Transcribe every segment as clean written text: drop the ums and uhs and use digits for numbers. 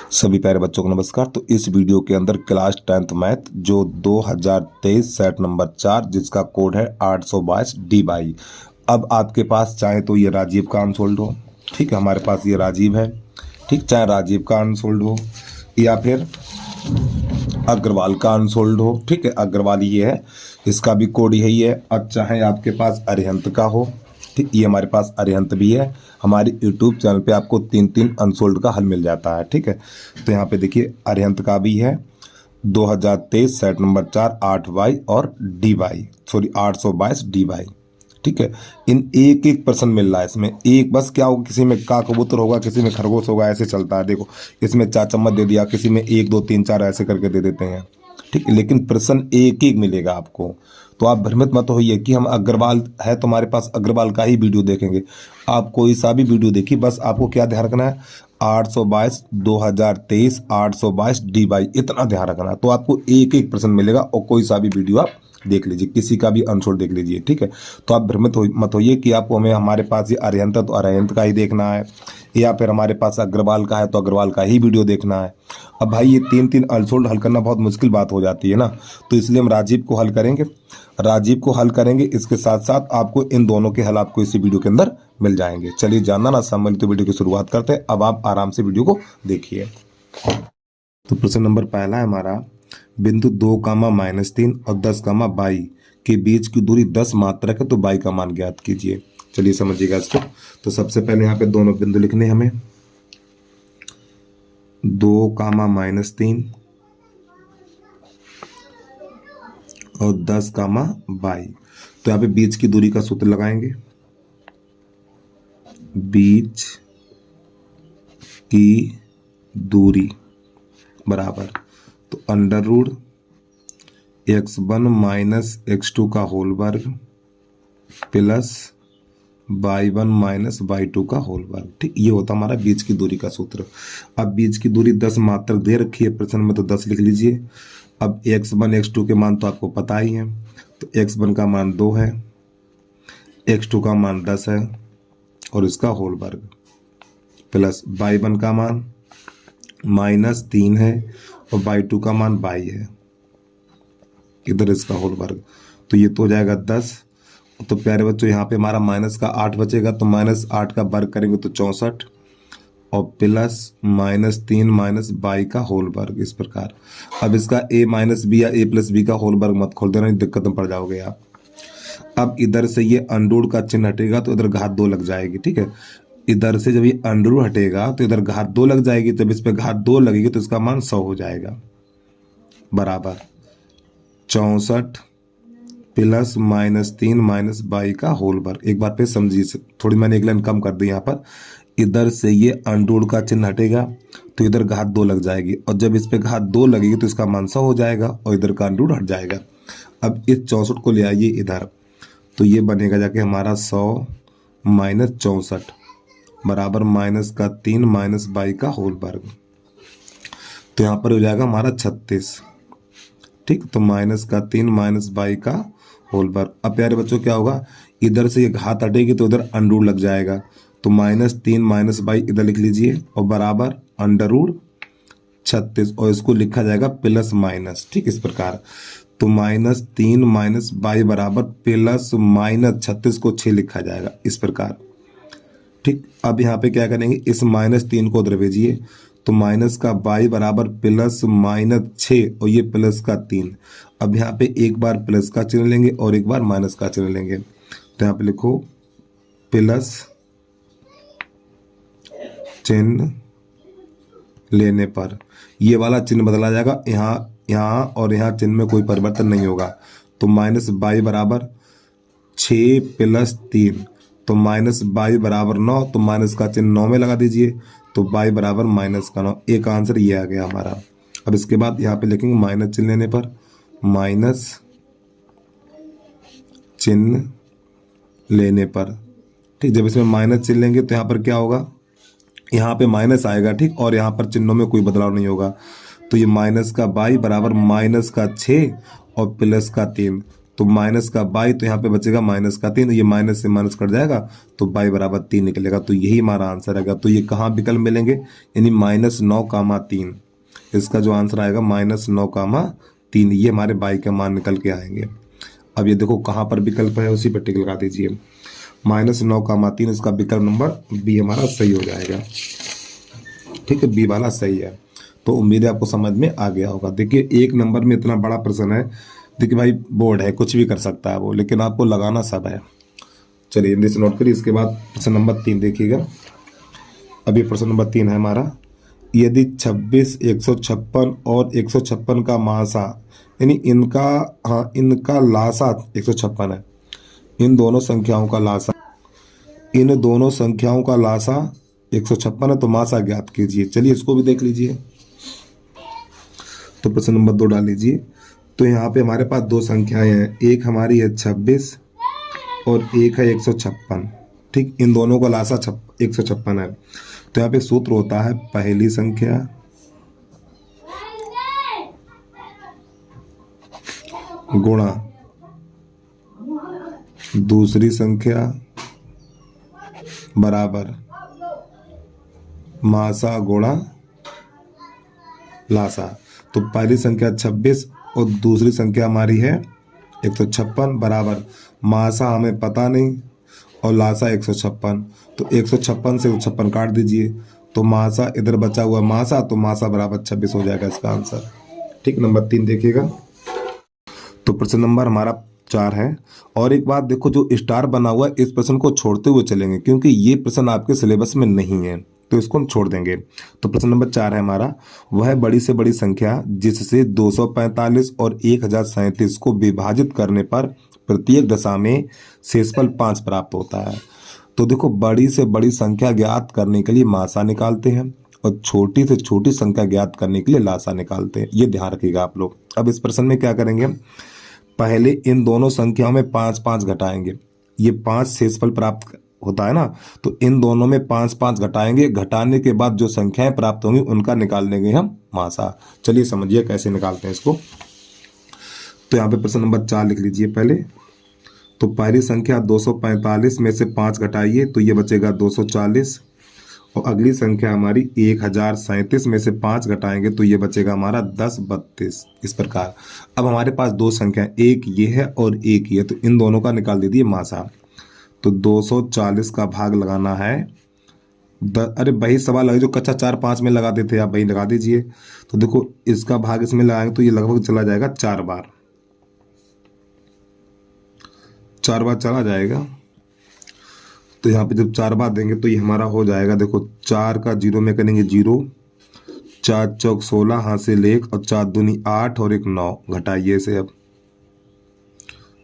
सभी प्यारे बच्चों को नमस्कार। तो इस वीडियो के अंदर क्लास 10th मैथ जो 2023 सेट नंबर 4 जिसका कोड है 822 D। अब आपके पास चाहे तो ये राजीव का अनसोल्ड हो, ठीक है, हमारे पास ये राजीव है, ठीक, चाहे राजीव का अनसोल्ड हो या फिर अग्रवाल का अनसोल्ड हो, ठीक है, अग्रवाल ये है, इसका भी कोड यही है। अब चाहे आपके पास अरिहंत का हो, ठीक, ये हमारे पास अरिहंत भी है। हमारे यूट्यूब चैनल पे आपको 3 अनसोल्ड का हल मिल जाता है, ठीक है। तो यहाँ पे देखिए अरिहंत का भी है 2023 सेट नंबर 4 8Y और DY, सॉरी 822 DY, ठीक है। इन एक एक पर्सन मिल रहा है इसमें, एक बस क्या होगा, किसी में का कबूतर होगा, किसी में खरगोश होगा, ऐसे चलता है। देखो इसमें 4 चम्मच दे दिया, किसी में 1 2 3 4 ऐसे करके दे देते हैं, ठीक है, लेकिन प्रश्न एक एक मिलेगा आपको। तो आप भ्रमित मत होइए कि हम अग्रवाल है तो हमारे पास अग्रवाल का ही वीडियो देखेंगे। आप कोई सा भी वीडियो देखिए, बस आपको क्या ध्यान रखना है, 822 2023 822 DY, इतना ध्यान रखना है। तो आपको एक एक प्रश्न मिलेगा और कोई सा भी वीडियो आप देख लीजिए, किसी का भी आंसर देख लीजिए, ठीक है। तो आप भ्रमित मत होइए कि आपको हमें हमारे पास ये अरिहंत है तो अरिहंत का ही देखना है, या फिर हमारे पास अग्रवाल का है तो अग्रवाल का ही वीडियो देखना है। अब भाई ये 3 अनसोल्ड हल करना बहुत मुश्किल बात हो जाती है ना, तो इसलिए हम राजीव को हल करेंगे, राजीव को हल करेंगे। इसके साथ साथ आपको इन दोनों के हल आपको इसी वीडियो के अंदर मिल जाएंगे। चलिए जानना ना समझ तो वीडियो की शुरुआत करते हैं। अब आप आराम से वीडियो को देखिए। तो प्रश्न नंबर पहला है हमारा, बिंदु 2, -3 और 10, 22 के बीच की दूरी 10 मात्रक है, तो 22 का मान ज्ञात कीजिए। चलिए समझिएगा इसको। तो सबसे पहले यहाँ पे दोनों बिंदु लिखने हमें, 2, -3 और 10, 22। तो यहाँ पे बीच की दूरी का सूत्र लगाएंगे, बीच की दूरी बराबर, तो √(x1 - x2) का होल वर्ग प्लस y1 - y2 का होल वर्ग, ठीक, ये होता हमारा बीच की दूरी का सूत्र। अब बीच की दूरी 10 मात्रक दे रखी है प्रश्न में, तो 10 लिख लीजिए। अब x1 x2 के मान तो आपको पता ही है, तो x1 का मान 2 है, x2 का मान 10 है और इसका होल वर्ग प्लस y1 का मान -3 है और y2 का मान 22 है, इधर इसका होल वर्ग, तो ये तो हो जाएगा 10। तो प्यारे बच्चों यहाँ पे हमारा माइनस का 8 बचेगा, तो -8 का वर्ग करेंगे तो 64 और प्लस -3 - 22 का होल वर्ग, इस प्रकार। अब इसका a - b या a + b का होल वर्ग मत खोल देना, दिक्कत में पड़ जाओगे आप। अब इधर से ये अंडरूट का चिन्ह हटेगा तो इधर घात 2 लग जाएगी, ठीक है। इधर से जब ये अंडरूट हटेगा तो इधर घात 2 लग जाएगी, जब इस पे घात 2 लगेगी तो इसका मान 100 हो जाएगा, बराबर 64 प्लस -3 - 22 का होल वर्ग। एक बार फिर समझिए, थोड़ी मैंने एक लाइन कम कर दी यहाँ पर। इधर से ये अंडरूट का चिन्ह हटेगा तो इधर घात 2 लग जाएगी, और जब इस पे घात 2 लगेगी तो इसका मान 100 हो जाएगा और इधर का अंडरूट हट जाएगा। अब इस 64 को ले आइए इधर, तो ये बनेगा जाके हमारा 100 - 64 बराबर -3 - 22 का होल वर्ग, तो यहाँ पर हो जाएगा हमारा 36, ठीक। तो -3 - 22 का होल वर्ग। अब प्यारे बच्चों क्या होगा, इधर से ये घात हटेगी तो इधर अंडरूट लग जाएगा, तो -3 - 22 इधर लिख लीजिए और बराबर √36, और इसको लिखा जाएगा प्लस माइनस, ठीक, इस प्रकार। तो -3 - 22 बराबर प्लस -36 को 6 लिखा जाएगा, इस प्रकार, ठीक। अब यहाँ पे क्या करेंगे, इस -3 को उधर भेजिए, तो माइनस का 22 बराबर प्लस -6 और ये प्लस का 3। अब यहाँ पे एक बार प्लस का चिन्ह लेंगे और एक बार माइनस का चिन्ह लेंगे, तो यहाँ पे लिखो प्लस चिन्ह लेने पर ये वाला चिन्ह बदला जाएगा, यहाँ और यहाँ चिन्ह में कोई परिवर्तन नहीं होगा। तो -22 बराबर 6 + 3, तो -22 बराबर 9, तो माइनस का चिन्ह 9 में लगा दीजिए, तो 22 बराबर -9। एक आंसर ये आ गया हमारा। अब इसके बाद यहाँ पे लिखेंगे माइनस चिन्ह लेने पर, माइनस चिन्ह लेने पर, ठीक। जब इसमें माइनस चिन्ह लेंगे तो यहाँ पर क्या होगा, यहाँ पे माइनस आएगा, ठीक, और यहाँ पर चिन्हों में कोई बदलाव नहीं होगा। तो ये -22 बराबर -6 और प्लस का 3, तो माइनस का बाई, तो यहाँ पे बचेगा माइनस का 3, ये माइनस से माइनस कट जाएगा तो बाई बराबर 3 निकलेगा। तो यही हमारा आंसर आएगा। तो ये कहाँ विकल्प मिलेंगे, यानी -9, 3। इसका जो आंसर आएगा -9, 3, ये हमारे बाई के मान निकल के आएंगे। अब ये देखो कहाँ पर विकल्प है, उसी पर टिक लगा दीजिए। -9, 3 इसका विकल्प नंबर बी हमारा सही हो जाएगा। ठीक है, बी वाला सही है। तो उम्मीद है आपको समझ में आ गया होगा। देखिए 1 नंबर में इतना बड़ा प्रश्न है, देखिए भाई बोर्ड है, कुछ भी कर सकता है वो, लेकिन आपको लगाना सब है। चलिए हिंदी से नोट करिए। इसके बाद प्रश्न नंबर 3 देखिएगा। अभी प्रश्न नंबर 3 है हमारा, यदि 26, 156 और 156 का मासा, यानी इनका लासा 156 है, इन दोनों संख्याओं का लासा 156 है, तो मासा ज्ञात कीजिए। चलिए इसको भी देख लीजिए। तो प्रश्न नंबर 2 डाल लीजिए। तो यहाँ पे हमारे पास दो संख्याएं हैं, एक हमारी है 26 और एक है 156। ठीक, इन दोनों का लासा 156 है। तो यहाँ पे सूत्र होता है पहली संख्या गुणा दूसरी संख्या बराबर मासा गुणा लासा। तो पहली संख्या 26 और दूसरी संख्या हमारी है 156 बराबर मासा हमें पता नहीं और लासा 156। तो 156 से 156 काट दीजिए, तो मासा इधर बचा हुआ मासा, तो मासा बराबर 26 हो जाएगा इसका आंसर। ठीक, नंबर 3 देखिएगा। तो प्रश्न नंबर हमारा 4 है। और एक बात देखो, जो स्टार बना हुआ है इस प्रश्न को छोड़ते हुए चलेंगे, क्योंकि ये प्रश्न आपके सिलेबस में नहीं है, तो इसको हम छोड़ देंगे। तो प्रश्न नंबर 4 है हमारा, वह बड़ी से बड़ी संख्या जिससे 245 और 1037 को विभाजित करने पर प्रत्येक दशा में शेषफल 5 प्राप्त होता है। तो देखो बड़ी से बड़ी संख्या ज्ञात करने के लिए मासा निकालते हैं और छोटी से छोटी संख्या ज्ञात करने के लिए लासा निकालते हैं, ये ध्यान रखिएगा आप लोग। अब इस प्रश्न में क्या करेंगे, पहले इन दोनों संख्याओं में 5 5 घटाएंगे, ये 5 शेषफल प्राप्त होता है ना, तो इन दोनों में 5 5 घटाएंगे, घटाने के बाद जो संख्याएं प्राप्त होंगी उनका निकाल लेंगे हम मासा। चलिए समझिए कैसे निकालते हैं इसको। तो यहाँ पे प्रश्न नंबर 4 लिख लीजिए पहले। तो पहली संख्या 245 में से 5 घटाइए तो ये बचेगा 240, और अगली संख्या हमारी 1037 में से 5 घटाएंगे तो ये बचेगा हमारा 1032। इस प्रकार अब हमारे पास दो संख्या, एक ये है और एक ये, तो इन दोनों का निकाल दीजिए मासा। तो 240 का भाग लगाना है अरे वही सवाल लगे जो कच्चा 4 5 में लगा देते आप, वही लगा दीजिए। तो देखो इसका भाग इसमें लगाएंगे तो ये लगभग चला जाएगा 4 बार, 4 बार चला जाएगा। तो यहाँ पे जब 4 बार देंगे तो ये हमारा हो जाएगा, देखो 4 का 0 में करेंगे 0, 4 चौक 16 हासिल 1 और 4 दूनी 8 और 1 9, घटाइए इसे। अब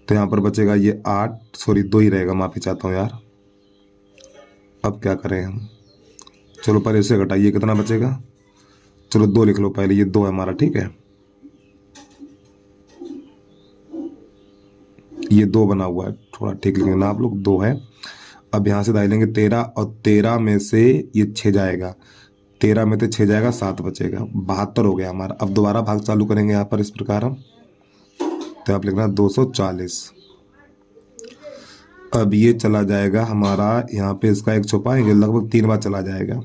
तो यहाँ पर बचेगा ये 8, सॉरी 2 ही रहेगा, माफी चाहता हूँ यार। अब क्या करें हम, चलो पहले इसे घटाइए, कितना बचेगा, चलो 2 लिख लो पहले, ये 2 है हमारा। ठीक है, ये 2 बना हुआ है, थोड़ा ठीक लिखेंगे ना आप लोग, 2 है। अब यहाँ से दाई लेंगे 13 और 13 में से ये 6 जाएगा, 13 में से 6 जाएगा 7 बचेगा, 72 हो गया हमारा। अब दोबारा भाग चालू करेंगे यहाँ पर इस प्रकार हम, तो आप लिखना 240। अब ये चला जाएगा हमारा, यहाँ पे इसका 1 छुपाएंगे, लगभग 3 बार चला जाएगा,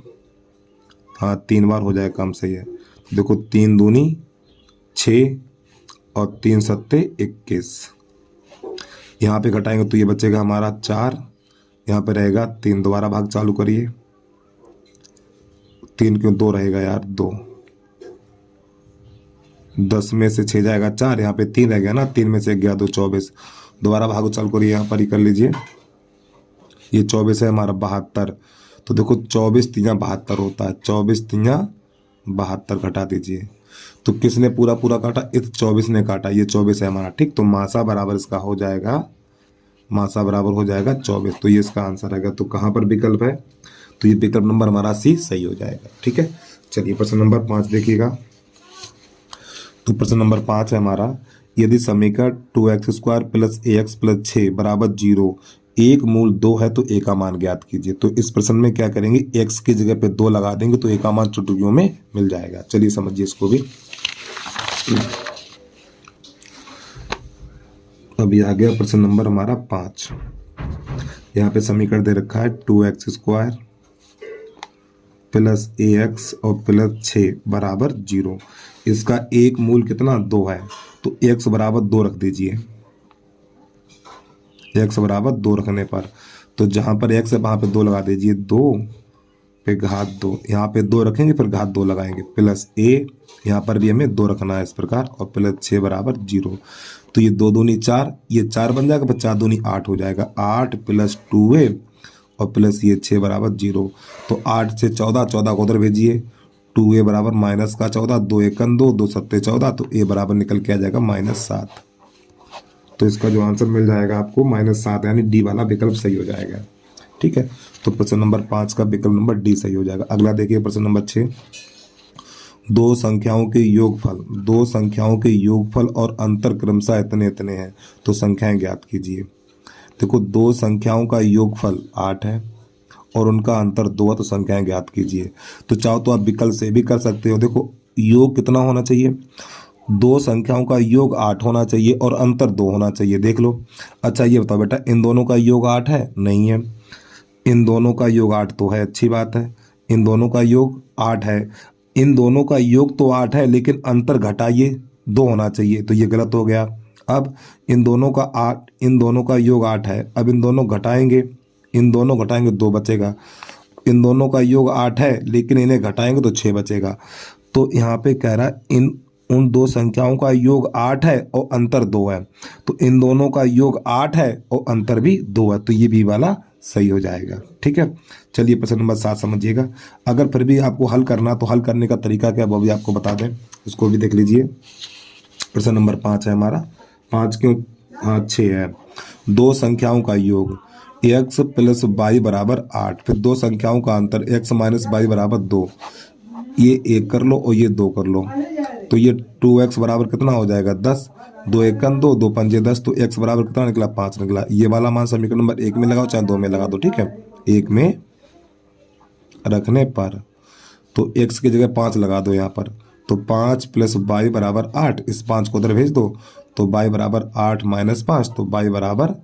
हाँ 3 बार हो जाएगा, कम सही है। देखो 3 दूनी 6 और 3 सत्ते 21, यहाँ पे घटाएंगे तो ये बचेगा हमारा 4, यहाँ पे रहेगा 3, दोबारा भाग चालू करिए, 3 क्यों 2 रहेगा यार, 2, 10 में से 6 जाएगा 4, यहाँ पे 3 रह गया ना, 3 में से 1 गया 2, 24, दोबारा भाग चालू करिए, यहाँ पर ही कर लीजिए। ये 24 है हमारा 72, तो देखो 24 3 72 होता है, 24 3 72 घटा दीजिए। तो किसने पूरा पूरा काटा, इस 24 ने काटा, ये 24 है हमारा। ठीक, तो मासा बराबर इसका हो जाएगा, मासा बराबर हो जाएगा 24, तो ये इसका आंसर आएगा। तो कहाँ पर विकल्प है, तो ये विकल्प नंबर हमारा सी सही हो जाएगा। ठीक है, चलिए प्रश्न नंबर 5 देखिएगा। तो प्रश्न नंबर 5 है हमारा, यदि समीकरण 2x² + ax + 6 बराबर 0 एक मूल 2 है तो a का मान ज्ञात कीजिए। तो इस प्रश्न में क्या करेंगे, x की जगह पे 2 लगा देंगे तो a का मान चुटकियों में मिल जाएगा। चलिए समझिए इसको भी। अब ये आ गया प्रश्न नंबर हमारा 5। यहाँ पे समीकरण दे रखा है 2x² प्लस ax और प्लस 6 बराबर 0। इसका एक मूल कितना 2 है, तो x बराबर 2 रख दीजिए। x बराबर 2 रखने पर तो जहाँ पर x है वहाँ पे 2 लगा दीजिए, 2 पे घात 2, यहाँ पे 2 रखेंगे फिर घात 2 लगाएंगे, प्लस a, यहाँ पर भी हमें 2 रखना है इस प्रकार, और प्लस 6 बराबर 0। तो ये 2 दूनी 4, ये 4 बन जाएगा, फिर 4 दूनी 8 हो जाएगा, 8 प्लस 2a और प्लस ये 6 बराबर 0। तो 8 से 14, 14 को उधर भेजिए, 2a बराबर माइनस का 14, 2 एकन 2, 2 सत्ते 14, तो a बराबर निकल के आ जाएगा -7। तो इसका जो आंसर मिल जाएगा आपको -7, यानी डी वाला विकल्प सही हो जाएगा। ठीक है, तो प्रश्न नंबर 5 का विकल्प नंबर डी सही हो जाएगा। अगला देखिए प्रश्न नंबर 6। दो संख्याओं के योगफल और अंतर क्रमशः इतने इतने हैं, तो संख्याएं ज्ञात कीजिए। देखो, दो संख्याओं का योगफल 8 है और उनका अंतर 2 है, तो संख्याएं ज्ञात कीजिए। तो चाहो तो आप विकल्प से भी कर सकते हो। देखो, योग कितना होना चाहिए, दो संख्याओं का योग 8 होना चाहिए और अंतर 2 होना चाहिए। देख लो। अच्छा ये बताओ बेटा, इन दोनों का योग 8 है? नहीं है। इन दोनों का योग 8 तो है, अच्छी बात है। इन दोनों का योग 8 है, इन दोनों का योग तो 8 है, लेकिन अंतर घटाइए 2 होना चाहिए, तो ये गलत हो गया। अब इन दोनों का योग 8 है, अब इन दोनों घटाएंगे, 2 बचेगा। इन दोनों का योग 8 है, लेकिन इन्हें घटाएंगे तो 6 बचेगा। तो यहाँ पे कह रहा है उन दो संख्याओं का योग 8 है और अंतर 2 है, तो इन दोनों का योग 8 है और अंतर भी 2 है, तो ये भी वाला सही हो जाएगा। ठीक है, चलिए प्रश्न नंबर 7 समझिएगा। अगर फिर भी आपको हल करना, तो हल करने का तरीका क्या वो भी आपको बता दें, इसको भी देख लीजिए। प्रश्न नंबर 5 है हमारा, 5 क्यों, हाँ 6 है। दो संख्याओं का योग x प्लस वाई बराबर 8, फिर दो संख्याओं का अंतर x माइनस वाई बराबर 2, ये 1 कर लो और ये 2 कर लो, तो ये 2x बराबर कितना हो जाएगा 10, 2 एकन 2, 2 पंजे 10, तो x बराबर कितना निकला 5 निकला। ये वाला मान समीकरण नंबर 1 में लगाओ चाहे 2 में लगा दो। ठीक है, 1 में रखने पर तो x की जगह 5 लगा दो यहाँ पर, तो 5 प्लस वाई बराबर 8, इस 5 को उधर भेज दो, तो वाई बराबर 8 माइनस 5, तो वाई बराबर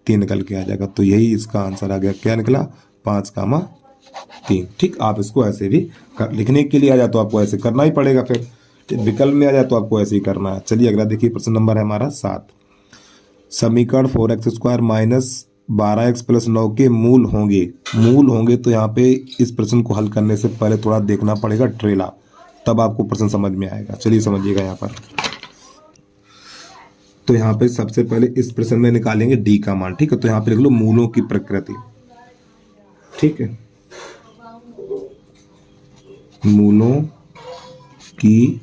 3 निकल के आ जाएगा। तो यही इसका आंसर आ गया, क्या निकला 5 का 3। ठीक, आप इसको ऐसे भी लिखने के लिए आ जाए तो आपको ऐसे करना ही पड़ेगा, फिर विकल्प में आ जाए तो आपको ऐसे ही करना है। चलिए अगला देखिए, प्रश्न नंबर है हमारा 7। समीकरण 4x² माइनस 12x प्लस 9 के मूल होंगे। तो यहाँ पे इस प्रश्न को हल करने से पहले थोड़ा देखना पड़ेगा ट्रेला, तब आपको प्रश्न समझ में आएगा। चलिए समझिएगा यहाँ पर। तो यहाँ पे सबसे पहले इस प्रश्न में निकालेंगे डी का मान। ठीक है, तो यहाँ पे लिख लो मूलों की प्रकृति। ठीक है, मूलों की,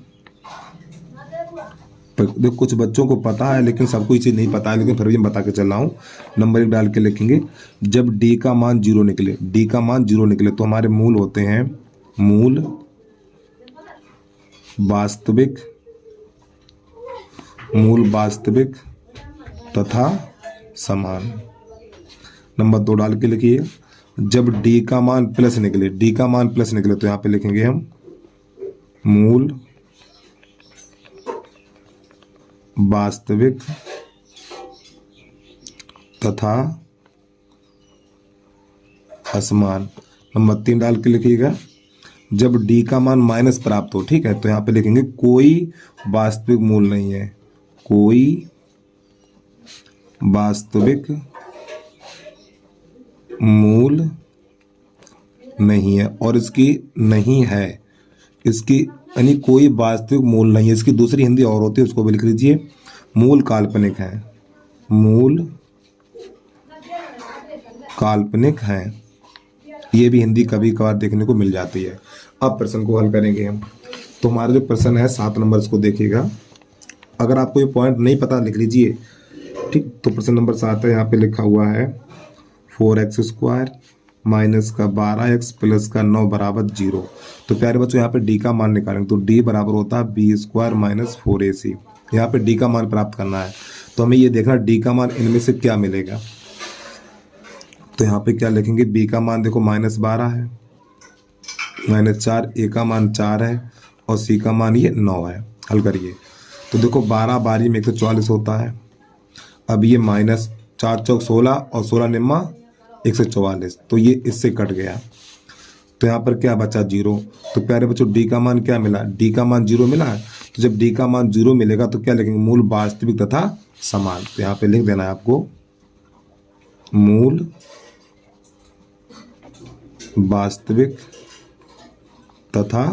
देखो कुछ बच्चों को पता है लेकिन सबको ये चीज़ नहीं पता है, लेकिन फिर भी मैं बता के चल रहा हूँ। नंबर 1 डाल के लिखेंगे, जब डी का मान 0 निकले, तो हमारे मूल होते हैं मूल वास्तविक तथा समान। नंबर 2 डाल के लिखिए, जब डी का मान प्लस निकले, तो यहाँ पे लिखेंगे हम मूल वास्तविक तथा असमान। नंबर 3 डाल के लिखिएगा, जब डी का मान माइनस प्राप्त हो। ठीक है, तो यहाँ पे लिखेंगे कोई वास्तविक मूल नहीं है, कोई वास्तविक मूल नहीं है, और इसकी नहीं है, इसकी यानी कोई वास्तविक मूल नहीं है। इसकी दूसरी हिंदी और होती है, उसको भी लिख लीजिए, मूल काल्पनिक है, मूल काल्पनिक है। ये भी हिंदी कभी कभार देखने को मिल जाती है। अब प्रश्न को हल करेंगे हम। तो हमारा जो प्रश्न है 7 नंबर, इसको देखिएगा। अगर आपको ये पॉइंट नहीं पता लिख लीजिए। ठीक, तो प्रश्न नंबर 7 है, यहाँ पे लिखा हुआ है 4x² माइनस का 12x प्लस का 9 बराबर 0। तो प्यारे बच्चों यहाँ पे डी का मान निकालेंगे, तो डी बराबर होता है b² माइनस 4ac। यहाँ पे डी का मान प्राप्त करना है, तो हमें ये देखना डी का मान इनमें से क्या मिलेगा। तो यहाँ पे क्या लिखेंगे, बी का मान देखो -12 है, -4, ए का मान 4 है और सी का मान ये 9 है। हल करिए, तो देखो 12 12 में 144 होता है। अब ये माइनस 4 चौक 16 और 16 निम्मा 144, तो ये इससे कट गया। तो यहाँ पर क्या बचा 0। तो प्यारे बच्चों डी का मान क्या मिला, डी का मान 0 मिला है। तो जब डी का मान 0 मिलेगा तो क्या लिखेंगे, मूल वास्तविक तथा समान। तो यहाँ पे लिख देना है आपको मूल वास्तविक तथा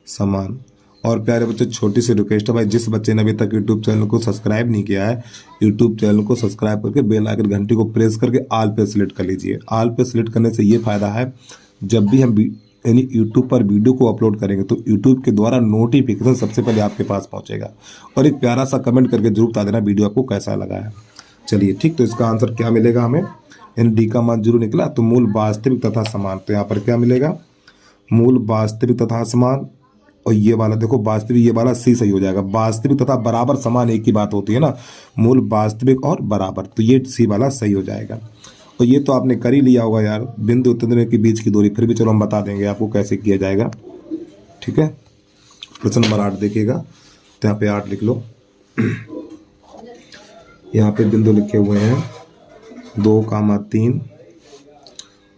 समान। और प्यारे बच्चों छोटी सी रिक्वेस्ट है भाई, जिस बच्चे ने अभी तक यूट्यूब चैनल को सब्सक्राइब नहीं किया है, यूट्यूब चैनल को सब्सक्राइब करके बेल आइकन घंटी को प्रेस करके ऑल पे सिलेक्ट कर लीजिए। ऑल पे सिलेक्ट करने से ये फायदा है, जब भी हम यानी यूट्यूब पर वीडियो को अपलोड करेंगे तो यूट्यूब के द्वारा नोटिफिकेशन सबसे पहले आपके पास पहुंचेगा। और एक प्यारा सा कमेंट करके जरूर बता देना वीडियो आपको कैसा लगा है। चलिए ठीक, तो इसका आंसर क्या मिलेगा हमें, यानी डी का मान 0 निकला तो मूल वास्तविक तथा समान। तो यहाँ पर क्या मिलेगा, मूल वास्तविक तथा समान। और ये वाला देखो वास्तविक, ये वाला सी सही हो जाएगा। वास्तविक तथा बराबर समान एक ही बात होती है ना, मूल वास्तविक और बराबर, तो ये सी वाला सही हो जाएगा। और ये तो आपने कर ही लिया होगा यार, बिंदु तंद्रे के बीच की दूरी, फिर भी चलो हम बता देंगे आपको कैसे किया जाएगा। ठीक है, प्रश्न नंबर 8 देखिएगा। तो यहाँ पे 8 लिख लो। यहाँ पे बिंदु लिखे हुए हैं 2,3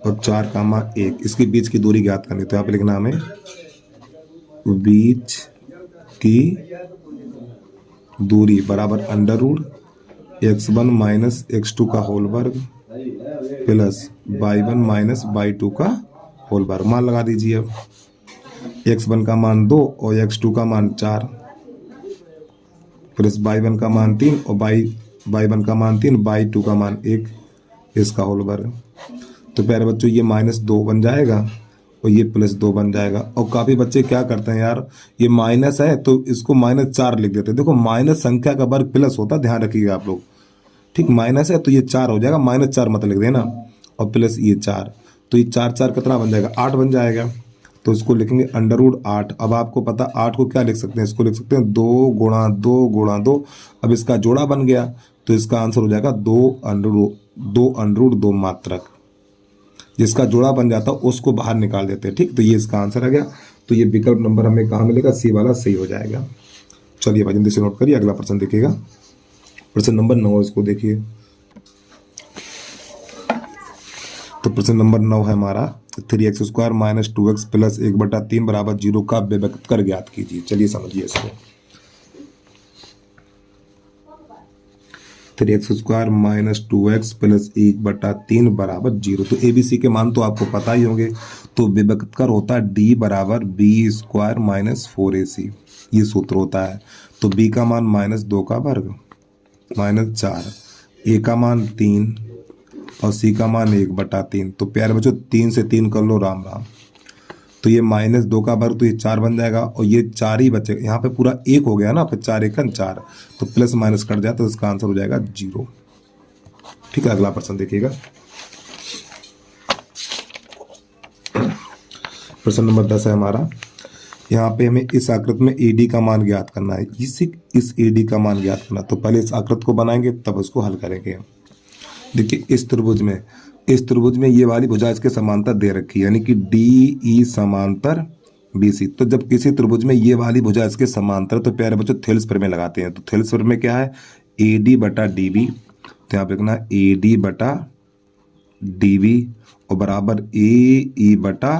और 4,1, इसके बीच की दूरी ज्ञात करनी। तो यहाँ पे लिखना हमें बीच की दूरी बराबर under root x1 minus x2 का होल वर्ग प्लस y1 माइनस y2 का होल वर्ग। मान लगा दीजिए। अब x1 का मान 2 और x2 का मान 4 प्लस y1 का मान 3 और y1 का मान 3, y2 का मान 1, इसका होल वर्ग। तो प्यारे बच्चों ये -2 बन जाएगा और ये +2 बन जाएगा। और काफ़ी बच्चे क्या करते हैं यार, ये माइनस है तो इसको -4 लिख देते हैं। देखो माइनस संख्या का वर्ग प्लस होता है, ध्यान रखिएगा आप लोग। ठीक, माइनस है तो ये 4 हो जाएगा, -4 मत लिख देना, और प्लस ये 4, तो ये 4 4 कितना बन जाएगा, 8 बन जाएगा। तो इसको लिखेंगे अंडर रूट 8। अब आपको पता 8 को क्या लिख सकते हैं, इसको लिख सकते हैं 2 गुणा 2 गुणा 2। अब इसका जोड़ा बन गया तो इसका आंसर हो जाएगा 2 अंडर रूट 2 मात्रक। जिसका जोड़ा बन जाता है उसको बाहर निकाल देते हैं। ठीक, तो ये इसका आंसर आ गया। तो ये विकल्प नंबर हमें कहाँ मिलेगा, सी वाला सही हो जाएगा। चलिए भाई जल्दी से नोट करिए, अगला प्रश्न देखिएगा। प्रश्न नंबर 9, इसको देखिए। तो प्रश्न नंबर 9 है हमारा 3x² माइनस 2x प्लस 1/3 बराबर 0 का व्यक्त कर ज्ञात कीजिए। चलिए समझिए इसको। 3x² माइनस 2x प्लस 1/3 बराबर 0। तो ABC के मान तो आपको पता ही होंगे। तो विभक्त कर होता है D बराबर B² माइनस 4AC, ये सूत्र होता है। तो B का मान -2 का वर्ग -4, A का मान 3 और C का मान 1/3। तो प्यारे बच्चों 3 से 3 कर लो, राम राम। तो ये -2 का वर्ग, तो ये 4 बन जाएगा और ये 4 ही बचेगा। यहाँ पे पूरा 1 हो गया ना, फिर 4 1 4, तो प्लस माइनस कट जाए तो इसका आंसर हो जाएगा 0। ठीक है, अगला प्रश्न देखिएगा। प्रश्न नंबर 10 है हमारा। यहाँ पे हमें इस आकृति में AD का मान ज्ञात करना है। इस AD का मान ज्ञात करना, तो पहले इस आकृति को बनाएंगे तब उसको हल करेंगे। देखिए इस त्रिभुज में ये वाली भुजा इसके समांतर दे रखी है, यानी कि DE समांतर BC। तो जब किसी त्रिभुज में ये वाली भुजा इसके समांतर, तो प्यारे बच्चों थेल्स प्रमेय लगाते हैं। तो थेल्स प्रमेय क्या है, AD बटा DB। तो यहाँ पे लिखना AD बटा DB और बराबर AE बटा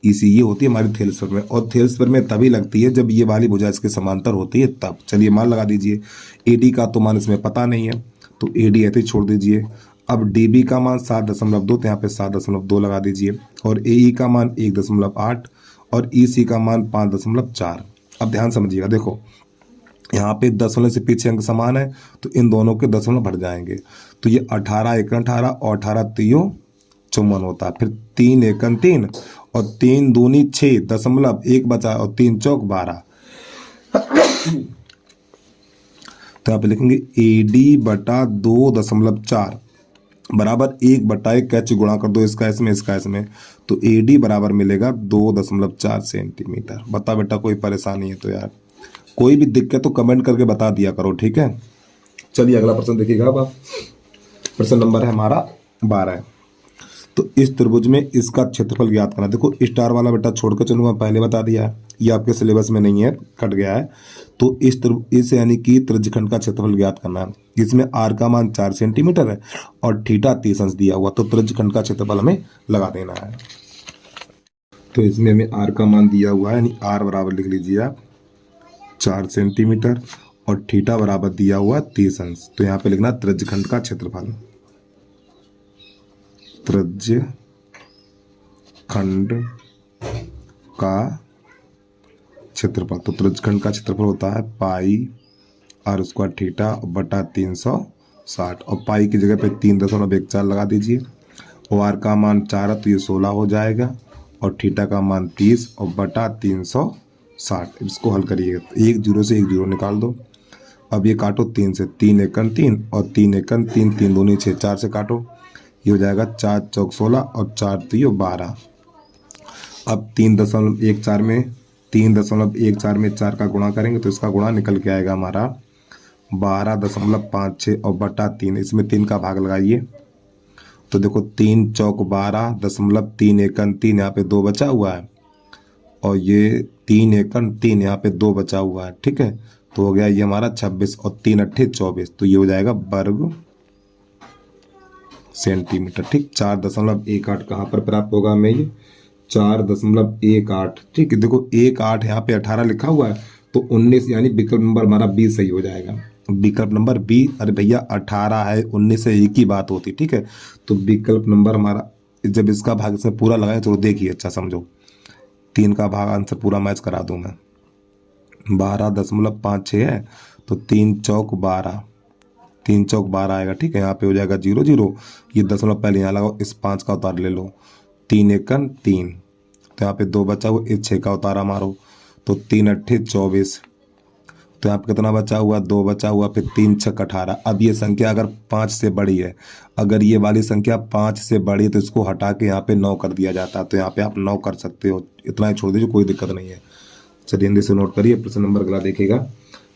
EC, ये होती है हमारी थेल्स प्रमेय। और थेल्स प्रमेय तभी लगती है जब ये वाली भुजा इसके समांतर होती है तब। चलिए मान लगा दीजिए। AD का तो मान इसमें पता नहीं है, तो AD ऐसे ही छोड़ दीजिए। अब DB का मान 7.2, तो यहाँ पे 7.2 लगा दीजिए। और AE का मान 1.8 और EC का मान 5.4। अब ध्यान समझिएगा, देखो यहाँ पे दशमलव से पीछे अंक समान है तो इन दोनों के दशमलव बढ़ जाएंगे। तो ये 18 1 18 और 18 3 54 होता है। फिर 3 1 3 और 3 दूनी 6 दशमलव 1 बचा और 3 चौक 12। तो यहाँ पे लिखेंगे AD बटा 2.4 बराबर 1/1 कैच गुणा कर दो इसका इसमें इसका इसमें, तो AD बराबर मिलेगा 2.4 सेंटीमीटर। बता बेटा कोई परेशानी है तो यार, कोई भी दिक्कत तो कमेंट करके बता दिया करो, ठीक है। चलिए अगला प्रश्न देखिएगा। अब प्रश्न नंबर है हमारा 12। तो इस त्रिभुज में इसका क्षेत्रफल ज्ञात करना। देखो स्टार वाला बेटा छोड़कर चलूंगा, पहले बता दिया है, ये आपके सिलेबस में नहीं है, कट गया है। तो इस यानी कि त्रिज्यखंड का क्षेत्रफल ज्ञात करना है। इसमें आर का मान 4 सेंटीमीटर है और थीटा 30 अंश दिया हुआ, तो त्रिज्यखंड का क्षेत्रफल हमें लगा देना है। तो इसमें हमें आर का मान दिया हुआ है, यानी आर बराबर लिख लीजिए आप 4 सेंटीमीटर और थीटा बराबर दिया हुआ 30 अंश। तो यहाँ पे लिखना त्रिज्यखंड का क्षेत्रफल, त्रिज्यखंड का क्षेत्रफल। तो त्रिज्यखंड का क्षेत्रफल होता है पाई आर स्क्वायर थीटा बटा 360, और पाई की जगह पे 3.14 लगा दीजिए, और आर का मान 4 है तो ये 16 हो जाएगा, और थीटा का मान 30 और बटा 360। इसको हल करिएगा, 1 0 से 1 0 निकाल दो। अब ये काटो 3 से, 3 एकन 3 और 3 एकन 3, 3 दूनी 6, 4 से काटो, ये हो जाएगा 4 चौक 16 और 4 3 12। अब 3.14 में 3.14 में 4 का गुणा करेंगे तो इसका गुणा निकल के आएगा हमारा 12.56 और बटा 3, इसमें 3 का भाग लगाइए। तो देखो 3 चौक 12.3 एकन 3, यहाँ पे 2 बचा हुआ है, और ये 3 एकन 3, यहाँ पे 2 बचा हुआ है, ठीक है। तो हो गया ये हमारा 26 और 3 अट्ठे 24, तो ये हो जाएगा वर्ग सेंटीमीटर, ठीक। 4.18 कहाँ पर प्राप्त होगा हमें, ये 4.18, ठीक है। देखो 18 यहाँ पे 18 लिखा हुआ है, तो 19 यानी विकल्प नंबर हमारा बी सही हो जाएगा। विकल्प नंबर बी, अरे भैया 18 है 19 से एक ही बात होती, ठीक है। तो विकल्प नंबर हमारा, जब इसका भाग इसमें पूरा लगाए तो देखिए अच्छा समझो, 3 का भाग आंसर पूरा मैच करा दूं मैं। 12.56 है तो 3 चौक 12, 3 चौक 12 आएगा, ठीक है। यहाँ पे हो जाएगा 0 0, ये दशमलव पहले यहाँ लगाओ, इस 5 का उतार ले लो, 3 एकन 3, तो यहाँ पे 2 बचा हुआ, इस 6 का उतारा मारो, तो 3 अट्ठे 24, तो यहाँ पे कितना बचा हुआ, 2 बचा हुआ, फिर 3 6 18। अब ये संख्या अगर 5 से बड़ी है, अगर ये वाली संख्या 5 से बड़ी है तो इसको हटा के यहाँ पे 9 कर दिया जाता है, तो यहाँ पे आप 9 कर सकते हो, इतना ही छोड़ दीजिए, कोई दिक्कत नहीं है। चलिए हिंदी से नोट करिए। प्रश्न नंबर अगला देखिएगा,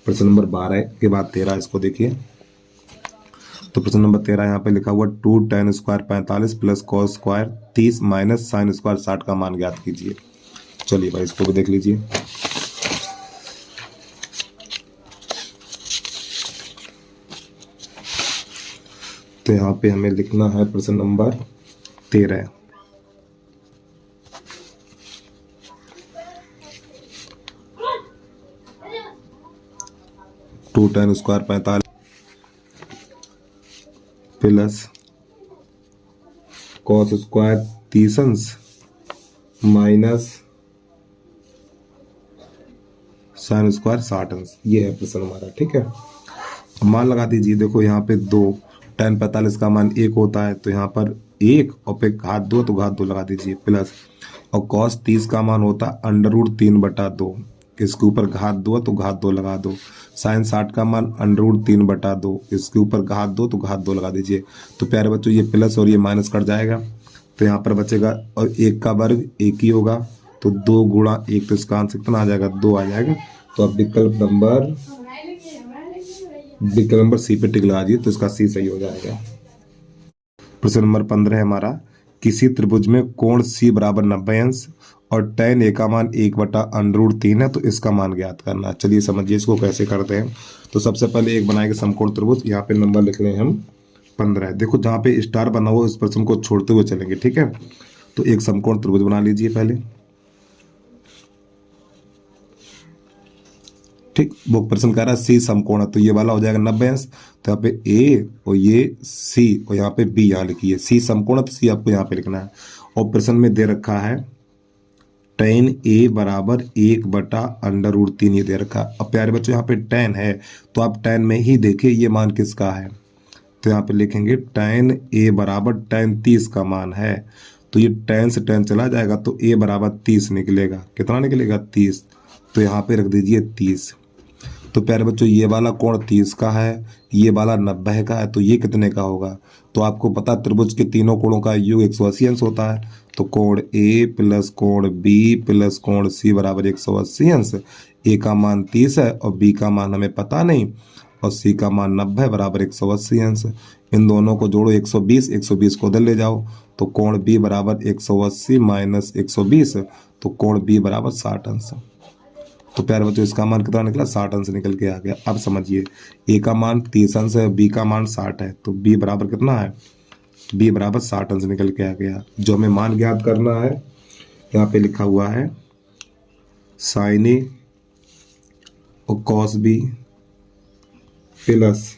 प्रश्न नंबर 12 के बाद 13, इसको देखिए। तो प्रश्न नंबर 13 यहाँ पे लिखा हुआ 2 tan square 45 plus cos square 30 minus sine square 60 का मान ज्ञात कीजिए। चलिए भाई इसको भी देख लीजिए। तो यहाँ पे हमें लिखना है प्रश्न number 13, two tan square 45 plus cos square 30 अंश माइनस साइन स्क्वायर 60 अंश, ये है प्रश्न हमारा, ठीक है। मान लगा दीजिए, देखो यहाँ पे 2, tan 45 का मान 1 होता है, तो यहाँ पर 1 और पे घात 2 तो घात 2 लगा दीजिए, प्लस और cos 30 का मान होता है √3/2, इसके ऊपर घात 2 तो घात 2 लगा दो। साइन 60 का मान √3/2, इसके ऊपर घात 2 तो घात 2 लगा दीजिए। तो प्यारे बच्चों ये प्लस और ये माइनस कट जाएगा, तो यहाँ पर बचेगा, और 1 का वर्ग 1 ही होगा, तो 2 गुणा 1, तो इसका आंसर कितना आ जाएगा, 2 आ जाएगा। तो अब विकल्प नंबर सी पे टिक लगा दीजिए, तो इसका सी सही हो जाएगा। प्रश्न नंबर 15 है हमारा, किसी त्रिभुज में कोण सी बराबर 90 अंश और tan ए का मान 1/√3 है, तो इसका मान ज्ञात करना। चलिए समझिए इसको कैसे करते हैं। तो सबसे पहले एक बनाएंगे समकोण त्रिभुज, यहाँ पे नंबर लिख रहे हैं हम 15। देखो जहाँ पे स्टार बना हुआ इस प्रश्न को छोड़ते हुए चलेंगे, ठीक है। तो एक समकोण त्रिभुज बना लीजिए पहले, ठीक। वो प्रश्न कह रहा है सी समकोण है, तो ये वाला हो जाएगा 90 अंश, तो यहाँ पे ए और ये सी और यहाँ पे बी, यहाँ लिखिए सी समकोण है, तो सी आपको यहाँ पे लिखना है। और प्रश्न में दे रखा है tan ए बराबर 1/√3 ये दे रखा है। अब प्यारे बच्चों यहाँ पे tan है, तो आप tan में ही देखिए ये मान किसका है, तो यहाँ पे लिखेंगे tan ए बराबर tan 30 का मान है, तो ये tan से tan चला जाएगा, तो a बराबर 30 निकलेगा। कितना निकलेगा, 30, तो यहाँ पे रख दीजिए 30। तो प्यारे बच्चों ये वाला कोण 30 का है, ये वाला 90 का है, तो ये कितने का होगा। तो आपको पता त्रिभुज के तीनों कोणों का योग 180 अंश होता है, तो कोण ए प्लस कोण बी प्लस कोण सी बराबर 180 अंश। ए का मान 30 है और बी का मान हमें पता नहीं, और सी का मान 90 बराबर 180 अंश। इन दोनों को जोड़ो 120, 120 को उधर ले जाओ तो कोण बी बराबर 180 माइनस 120, तो कोण बी बराबर 60 अंश। तो प्यारे बच्चों इसका मान कितना निकला, 60 अंश निकल के आ गया। अब समझिए ए का मान 30 अंश है, बी का मान 60 है, तो बी बराबर कितना है, बी बराबर 60 अंश निकल के आ गया। जो हमें मान ज्ञात करना है यहाँ पे लिखा हुआ है साइन ए और cos B plus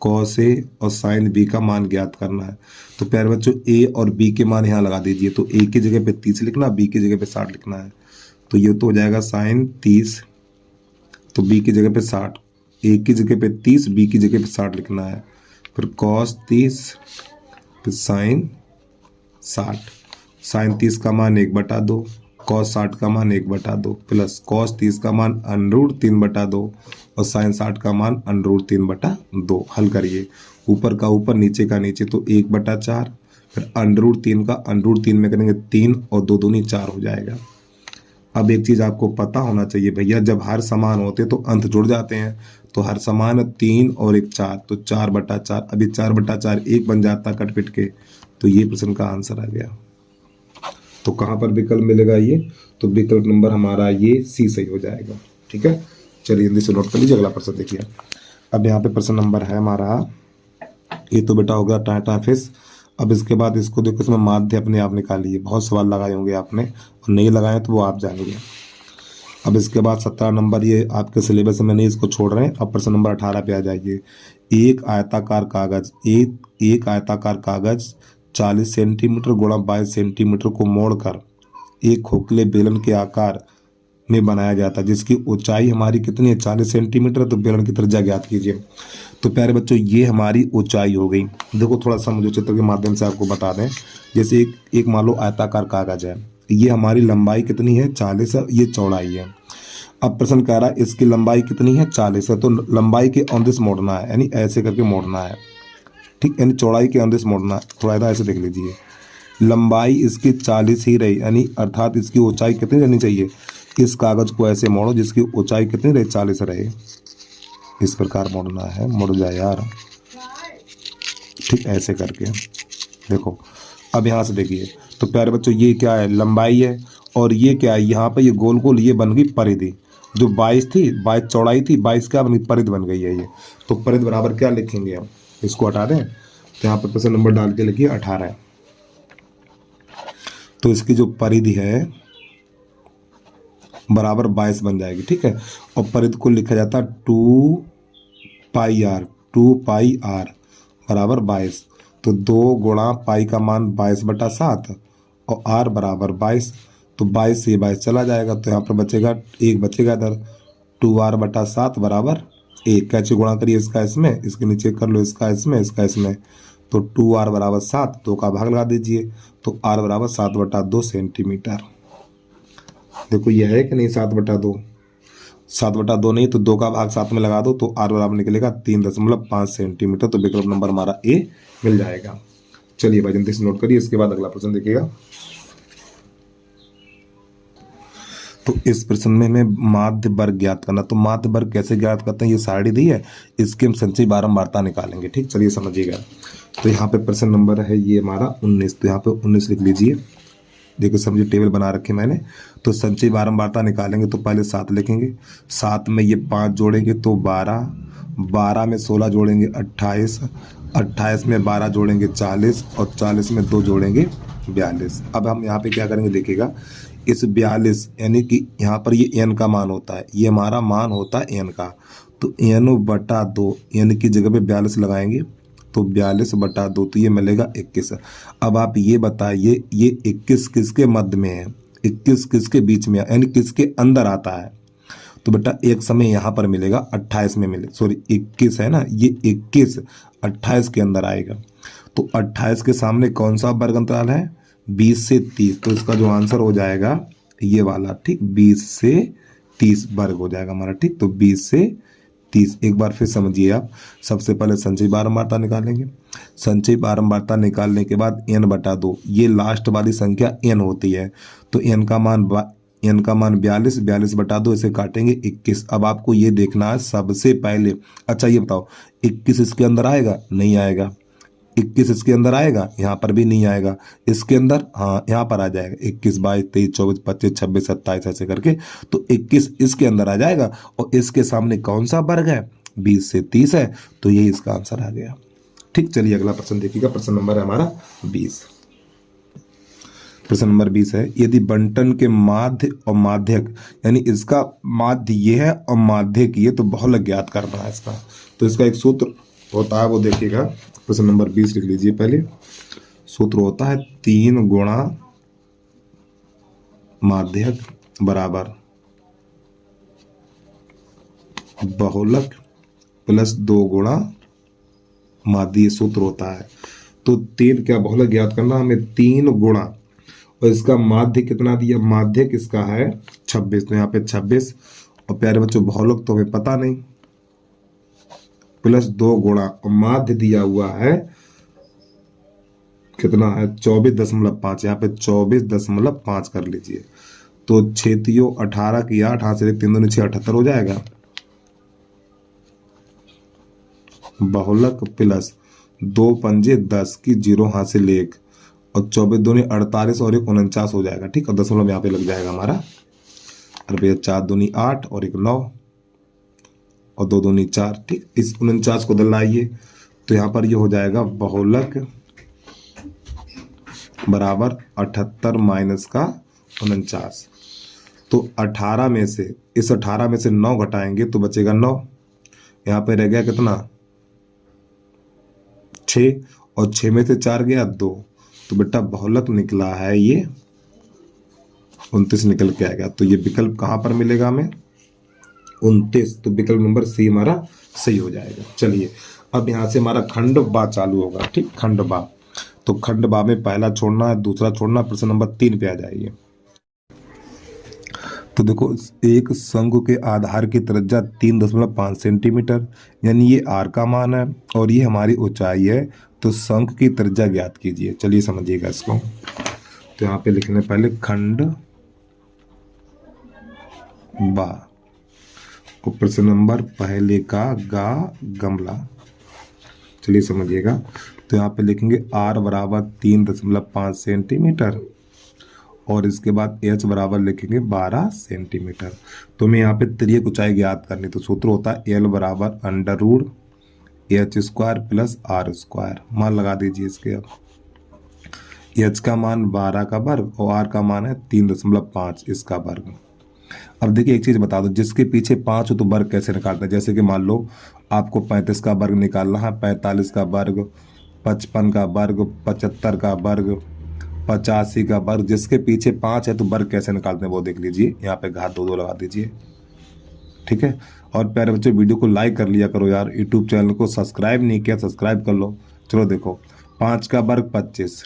cos A और साइन बी का मान ज्ञात करना है। तो प्यारे बच्चों ए और बी के मान यहाँ लगा दीजिए। तो ए की जगह पे 30 लिखना, बी की जगह पे 60 लिखना है। तो ये तो हो जाएगा साइन 30, तो बी की जगह पे 60, ए की जगह पे 30, बी की जगह पे 60 लिखना है। फिर कॉस 30 फिर साइन 60, साइन 30 का मान 1/2, कॉस 60 का मान 1/2 प्लस कॉस 30 का मान √3/2 और साइन 60 का मान √3/2। हल करिए, ऊपर का ऊपर नीचे का नीचे, तो 1/4, फिर √3 का √3 में करेंगे 3 और 2 दूनी 4 हो जाएगा। अब एक चीज़ आपको पता होना चाहिए भैया, जब हर समान होते तो अंत जुड़ जाते हैं। तो हर समान 3 और 1 4, तो 4/4। अभी 4/4 1 बन जाता कट पिट के, तो ये प्रश्न का आंसर आ गया। तो कहाँ पर विकल्प मिलेगा ये, तो विकल्प नंबर हमारा ये सी सही हो जाएगा। ठीक है, चलिए जल्दी से नोट कर लीजिए। अगला प्रश्न देखिए। अब यहाँ पे प्रश्न नंबर है हमारा, ये तो बेटा हो गया टाटा फिश। अब इसके बाद इसको देखो, इसमें माध्य अपने आप निकालिए। बहुत सवाल लगाए होंगे आपने, और नहीं लगाए तो वो आप जानिए। अब इसके बाद 17 नंबर ये आपके सिलेबस में नहीं, इसको छोड़ रहे हैं। अब प्रश्न नंबर 18 पे आ जाइए। एक आयताकार कागज 40 सेंटीमीटर गुणा 22 सेंटीमीटर को मोड़कर एक खोखले बेलन के आकार में बनाया जाता है, जिसकी ऊंचाई हमारी कितनी है, 40 सेंटीमीटर। तो बेलन की त्रिज्या ज्ञात कीजिए। तो प्यारे बच्चों ये हमारी ऊंचाई हो गई। देखो थोड़ा सा मुझे चित्र के माध्यम से आपको बता दें। जैसे एक मान लो आयताकार कागज है, ये हमारी लंबाई कितनी है, 40 है, ये चौड़ाई है। अब प्रश्न कह रहा है इसकी लंबाई कितनी है, 40 है। तो लंबाई के ऑन दिस मोड़ना है, यानी ऐसे करके मोड़ना है। ठीक, यानी चौड़ाई के ऑन दिस मोड़ना है। थोड़ा इधर ऐसे देख लीजिए, लंबाई इसकी 40 ही रही, यानी अर्थात इसकी ऊंचाई कितनी रहनी चाहिए। इस कागज को ऐसे मोड़ो जिसकी ऊंचाई कितनी रहे, 40 रहे। इस प्रकार मोड़ना है, मुड़ जाए यार। ठीक, ऐसे करके देखो। अब यहाँ से देखिए, तो प्यारे बच्चों ये क्या है, लंबाई है, और ये क्या है, यहाँ पे ये गोल गोल ये बन गई परिधि। जो 22 थी, 22 चौड़ाई थी, 22 क्या बन गई, परिधि बन गई है ये। तो परिधि बराबर क्या लिखेंगे हम, इसको हटा दें, तो यहाँ पर प्रश्न नंबर डाल के लिखिए 18। तो इसकी जो परिधि है बराबर 22 बन जाएगी। ठीक है, और परिधि को लिखा जाता है 2πr बराबर 22। तो 2 गुणा पाई का मान 22/7 और r बराबर 22। तो 22 से 22 चला जाएगा, तो यहाँ पर बचेगा 1 बचेगा इधर, 2r/7 बराबर 1। कैसे गुणा करिए, इसका इसमें, इसके नीचे कर लो, इसका इसमें, इसका इसमें। तो 2r बराबर 7, 2 का भाग लगा दीजिए, तो r बराबर 7/2 सेंटीमीटर। देखो ये है कि नहीं, 7/2, 7/2 नहीं, तो 2 का भाग 7 में लगा दो, तो r बराबर निकलेगा 3.5 सेंटीमीटर। तो विकल्प नंबर हमारा ए मिल जाएगा। चलिए भाई जल्दी से नोट करिए। इसके बाद अगला प्रश्न देखिएगा। तो इस प्रश्न में हमें माध्य वर्ग ज्ञात करना। तो माध्य वर्ग कैसे ज्ञात करते हैं, ये सारणी दी है, इसकी हम संचयी बारंबारता निकालेंगे। ठीक, चलिए समझिएगा। तो यहाँ पे प्रश्न नंबर है ये हमारा 19। तो यहाँ पे 19 लिख लीजिए। देखो समझिए, टेबल बना रखी मैंने। तो संचयी बारंबारता निकालेंगे, तो पहले 7 लिखेंगे, 7 में ये 5 जोड़ेंगे तो 12, 12 में 16 जोड़ेंगे 28, 28 में 12 जोड़ेंगे 40, और 40 में 2 जोड़ेंगे 42। अब हम यहाँ पे क्या करेंगे देखिएगा, इस 42 यानी कि यहाँ पर ये n का मान होता है, ये हमारा मान होता है n का। तो n/2 n की जगह पे 42 लगाएंगे, तो 42/2, तो ये मिलेगा 21। अब आप ये बताइए, ये 21 किसके मध्य में है, 21 किसके बीच में है, यानी किसके अंदर आता है। तो बेटा एक समय यहाँ पर मिलेगा 28 में मिले, सॉरी 21 है ना, ये 21 28 के अंदर आएगा। तो 28 के सामने कौन सा वर्ग अंतराल है, 20 से 30। तो इसका जो आंसर हो जाएगा ये वाला। ठीक, 20 से 30 वर्ग हो जाएगा हमारा। ठीक, तो 20 से 30। एक बार फिर समझिए आप, सबसे पहले संचयी बारंबारता निकालेंगे। संचयी बारंबारता निकालने के बाद n/2, ये लास्ट वाली संख्या n होती है। तो n का मान n का मान 42, 42 बटा 2 इसे काटेंगे 21। अब आपको ये देखना है सबसे पहले, अच्छा ये बताओ 21 इसके अंदर आएगा? नहीं आएगा। 21 इसके अंदर आएगा? यहाँ पर भी नहीं आएगा। इसके अंदर, हाँ यहाँ पर आ जाएगा 21, 22, 23, 24, 25, 26, 27 ऐसे करके, तो 21 इसके अंदर आ जाएगा। और इसके सामने कौन सा वर्ग है? 20 से 30 है, तो यही इसका आंसर आ गया। ठीक, चलिए अगला प्रश्न देखिएगा। प्रश्न नंबर है हमारा 20। प्रश्न नंबर 20 है, यदि बंटन के माध्य और माध्यक, यानी इसका माध्य ये है और माध्यक ये, तो बहुलक ज्ञात करना है इसका। तो इसका एक सूत्र होता है, वो देखिएगा। प्रश्न नंबर 20 लिख लीजिए पहले। सूत्र होता है 3 गुणा माध्यक बराबर बहुलक प्लस 2 गुणा माध्य, ये सूत्र होता है। तो 3 क्या बहुलक ज्ञात करना हमें, 3 गुणा, और इसका माध्य कितना दिया? माध्य किसका है 26, तो यहाँ पे 26, और प्यारे बच्चों बहुलक तो हमें पता नहीं, प्लस 2 गुणा, और माध्य दिया हुआ है कितना है 24.5, यहाँ पे 24.5 कर लीजिए। तो 6 18 की 8, हाथ से 3 दूनी 6, 78 हो जाएगा। बहुलक प्लस 2 पंजे 10 की 0 हाथ से 1, और 24 दूनी 48 और 1 49 हो जाएगा। ठीक, और दशमलव यहाँ पे लग जाएगा हमारा। और भैया 4 दूनी 8 और 1 9 और 2 दूनी 4। ठीक, इस 49 को दलाइए, तो यहाँ पर ये हो जाएगा बहुलक बराबर 78 माइनस का 49। तो 18 में से, इस 18 में से 9 घटाएंगे तो बचेगा 9। यहाँ पे रह गया कितना 6, और 6 में से 4 गया 2, तो बेटा बहुलक निकला है ये 29 निकल के आएगा। तो ये विकल्प कहाँ पर मिलेगा हमें? 29। तो विकल्प नंबर सी हमारा सही हो जाएगा। चलिए अब यहाँ से हमारा खंड बा चालू होगा। ठीक, खंड बा, तो खंड बा में पहला छोड़ना है, दूसरा छोड़ना। प्रश्न नंबर 3 पे आ जाइए। तो देखो, एक शंकु के आधार की त्रिज्या 3.5 सेंटीमीटर, यानी ये आर का मान है और ये हमारी ऊंचाई है। तो शंकु की त्रिज्या ज्ञात कीजिए। चलिए समझिएगा इसको। तो यहाँ पे लिखने पहले खंड बा, प्रश्न नंबर पहले का गा गमला। चलिए समझिएगा। तो यहाँ पे लिखेंगे आर बराबर 3.5 सेंटीमीटर, और इसके बाद एच बराबर लिखेंगे 12 सेंटीमीटर। तो हमें यहाँ पे त्रियक ऊंचाई ज्ञात करनी, तो सूत्र होता है एल बराबर under root H square plus R square. मान लगा दीजिए इसके। अब एच का मान 12 का वर्ग और आर का मान है 3.5 इसका वर्ग। अब देखिए एक चीज बता दो, जिसके पीछे 5 हो तो वर्ग कैसे निकालते हैं? जैसे कि मान लो आपको 35 का वर्ग निकालना है, 45 का वर्ग, 55 का वर्ग, 75 का वर्ग, 85 का वर्ग। जिसके पीछे 5 है तो वर्ग कैसे निकालते हैं वो देख लीजिए। यहाँ पे घात 2 लगा दीजिए। ठीक है, और प्यारे बच्चों वीडियो को लाइक कर लिया करो यार। यूट्यूब चैनल को सब्सक्राइब नहीं किया, सब्सक्राइब कर लो। चलो देखो, 5 का वर्ग 25,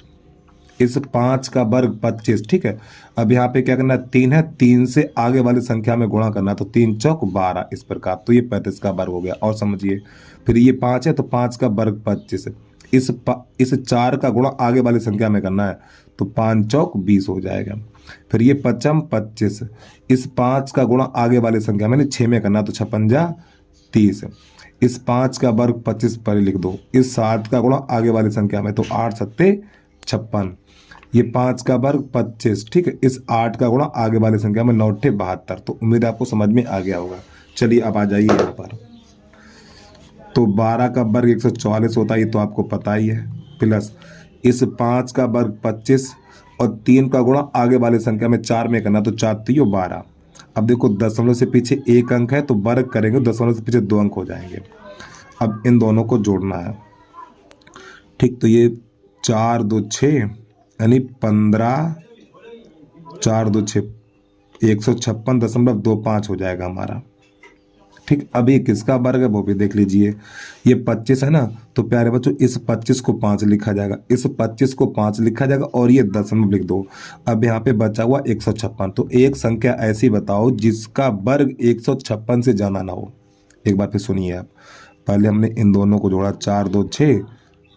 इस 5 का वर्ग 25। ठीक है, अब यहाँ पे क्या करना है, 3 है, 3 से आगे वाली संख्या में गुणा करना है, तो 3 चौक 12 इस प्रकार। तो ये 35 का वर्ग हो गया। और समझिए, फिर ये 5 है तो 5 का वर्ग 25, इस 4 का गुणा आगे वाली संख्या में करना है, तो 5 चौक 20 हो जाएगा। फिर ये 5 25, इस 5 का गुणा आगे वाली संख्या में 6 में करना, तो 6 पंजा 30, इस 5 का वर्ग 25 पर लिख दो, इस 7 का गुणा आगे वाली संख्या में, तो 8 सत्ते 56, ये 5 का वर्ग 25। ठीक है, इस 8 का गुणा आगे वाली संख्या में 9 8 72। तो उम्मीद है आपको समझ में आ गया होगा। चलिए अब आ जाइए यहाँ पर। तो 12 का वर्ग 144 होता है, ये तो आपको पता ही है, प्लस इस 5 का वर्ग 25 और 3 का गुणा आगे वाली संख्या में 4 में करना, तो 4 3 12। अब देखो दशमलव से पीछे 1 अंक है तो वर्ग करेंगे, दशमलव से पीछे 2 अंक हो जाएंगे। अब इन दोनों को जोड़ना है। ठीक, तो ये 4 2 6 यानी 15, 4 2 6 156.25 हो जाएगा हमारा। ठीक, अब ये किसका वर्ग है वो भी देख लीजिए। ये 25 है ना, तो प्यारे बच्चों इस 25 को 5 लिखा जाएगा, इस 25 को 5 लिखा जाएगा और ये दशमलव लिख दो। अब यहाँ पे बचा हुआ 156। तो एक संख्या ऐसी बताओ जिसका वर्ग 156 से ज्यादा ना हो। एक बार फिर सुनिए आप। पहले हमने इन दोनों को जोड़ा, 4 2 6,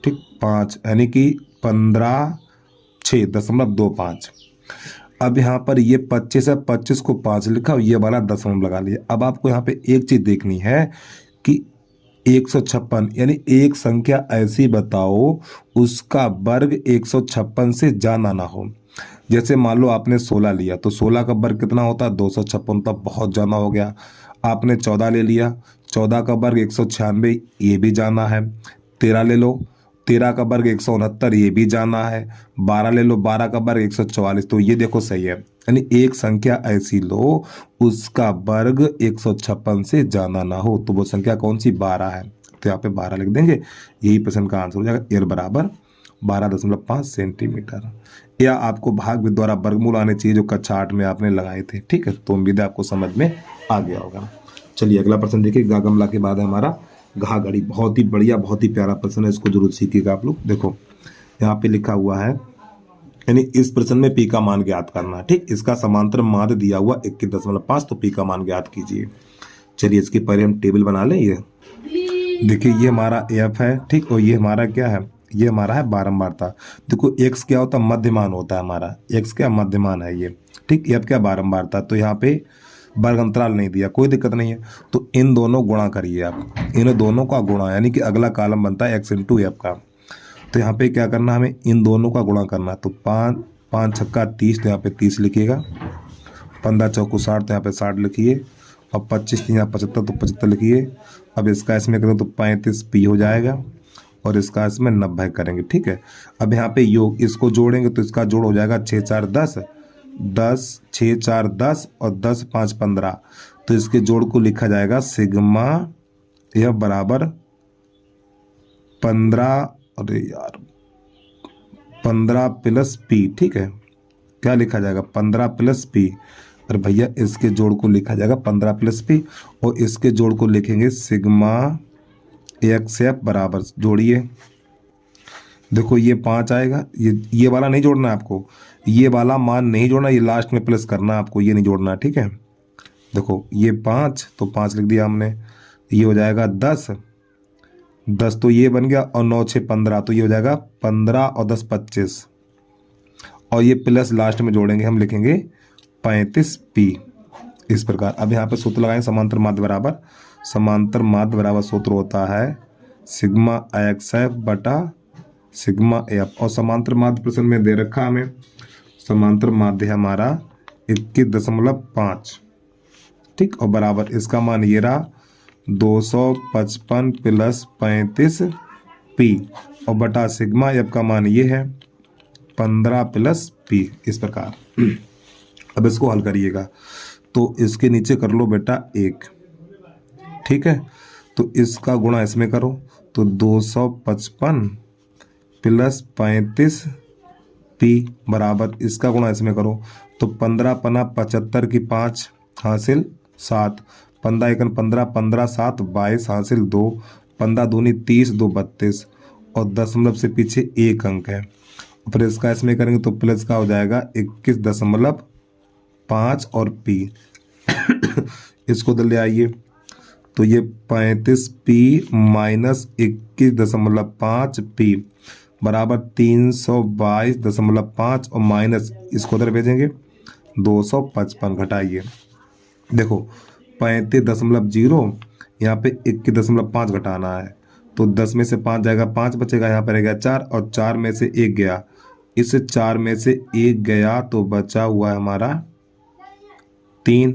ठीक, 5 यानी कि 15 6.25। अब यहाँ पर ये 25 है, 25 को 5 लिखा और ये वाला दशमलव लगा लिया। अब आपको यहाँ पे एक चीज देखनी है कि 156 यानी एक संख्या ऐसी बताओ उसका वर्ग 156 से ज्यादा ना हो। जैसे मान लो आपने 16 लिया तो 16 का वर्ग कितना होता है 256, तो बहुत ज्यादा हो गया। आपने 14 ले लिया, 14 का वर्ग 196, ये भी जाना है। 13 ले लो, 13 का वर्ग 169, ये भी जाना है। 12 ले लो, 12 का वर्ग 144, तो ये देखो सही है। यानी एक संख्या ऐसी लो उसका वर्ग 156 से ज्यादा ना हो, तो वो संख्या कौन सी 12 है। तो यहाँ पे 12 लिख देंगे, यही प्रश्न का आंसर हो जाएगा। एल बराबर 12.5 सेंटीमीटर। या आपको भाग विधि द्वारा वर्गमूल आने चाहिए जो कक्षा 8 में आपने लगाए थे। ठीक है, तो उम्मीद है आपको समझ में आ गया होगा। चलिए अगला प्रश्न देखिए, गा गमला के बाद है हमारा घा घड़ी। बहुत ही बढ़िया, बहुत ही प्यारा प्रश्न है, इसको जरूर सीखिएगा आप लोग। देखो यहाँ पे लिखा हुआ है, यानी इस प्रश्न में पी का मान ज्ञात करना है। ठीक, इसका समांतर माध्य दिया हुआ 21.5, तो पी का मान ज्ञात कीजिए। चलिए इसके पहले हम टेबल बना लें। ये देखिए ये हमारा एफ है, ठीक, और ये हमारा क्या है, ये हमारा है बारंबारता। देखो एक्स क्या होता है, मध्यमान होता है हमारा, एक्स क्या मध्यमान है ये। ठीक, एफ क्या बारंबारता, तो यहाँ पे वर्ग अंतराल नहीं दिया, कोई दिक्कत नहीं है। तो इन दोनों गुणा करिए आप, इन दोनों का गुणा, यानी कि अगला कॉलम बनता है एक्स इंटू एफ का। तो यहाँ पे क्या करना, हमें इन दोनों का गुणा करना है। तो 5 5 छक्का 30, तो यहाँ पे 30 लिखिएगा। 15 चौको 60, तो यहाँ पे 60 लिखिए। और 25 यहाँ 75, तो 75 लिखिए। अब इसका इसमें करें तो 35 पी हो जाएगा, और इसका इसमें 90 करेंगे। ठीक है, अब यहाँ पे योग, इसको जोड़ेंगे तो इसका जोड़ हो जाएगा 6 4 10, 10 6 4 10 और 10 5 15। तो इसके जोड़ को लिखा जाएगा सिग्मा यह बराबर 15, अरे यार 15 प्लस पी। ठीक है, क्या लिखा जाएगा 15 प्लस पी। और भैया इसके जोड़ को लिखा जाएगा 15 प्लस पी, और इसके जोड़ को लिखेंगे सिग्मा एक्स एफ बराबर, जोड़िए। देखो ये 5 आएगा, ये वाला नहीं जोड़ना है आपको, ये वाला मान नहीं जोड़ना, ये लास्ट में प्लस करना है आपको, ये नहीं जोड़ना। ठीक है, देखो ये 5, तो 5 लिख दिया हमने। ये हो जाएगा 10, 10 तो ये बन गया, और 9 6 15, तो ये हो जाएगा 15 और 10 25, और ये प्लस लास्ट में जोड़ेंगे, हम लिखेंगे 35 पी। इस प्रकार अब यहाँ पे सूत्र लगाएं, समांतर माध्य बराबर, समांतर माध्य बराबर सूत्र होता है सिग्मा एक्स एफ बटा सिग्मा एफ। और समांतर माध्य प्रश्न में दे रखा हमें, समांतर माध्य है हमारा 21.5। ठीक, और बराबर इसका मान ये रहा 255 प्लस 35 पी, और बटा सिग्मा एफ का मान ये है 15 प्लस पी। इस प्रकार अब इसको हल करिएगा, तो इसके नीचे कर लो बेटा 1। ठीक है, तो इसका गुणा इसमें करो, तो 255 प्लस 35 पी बराबर इसका गुणा इसमें करो, तो 15 पना 75 की 5 हासिल 7, 15 एकन 15, 15 7 22 हासिल 2, 15 दूनी 30, 2 32, और दशमलव से पीछे 1 अंक है। फिर इसका इसमें करेंगे तो प्लस का हो जाएगा 21.5 और पी। इसको तो ले आइए, तो ये 35 पी माइनस 21.5 पी बराबर 322.5, और माइनस इसको उधर भेजेंगे 255, घटाइए। देखो 35.0, यहाँ पे 21.5 घटाना है, तो 10 में से 5 जाएगा, 5 बचेगा, यहाँ पर रहेगा 4, और 4 में से 1 गया, इस 4 में से 1 गया, तो बचा हुआ है हमारा 3,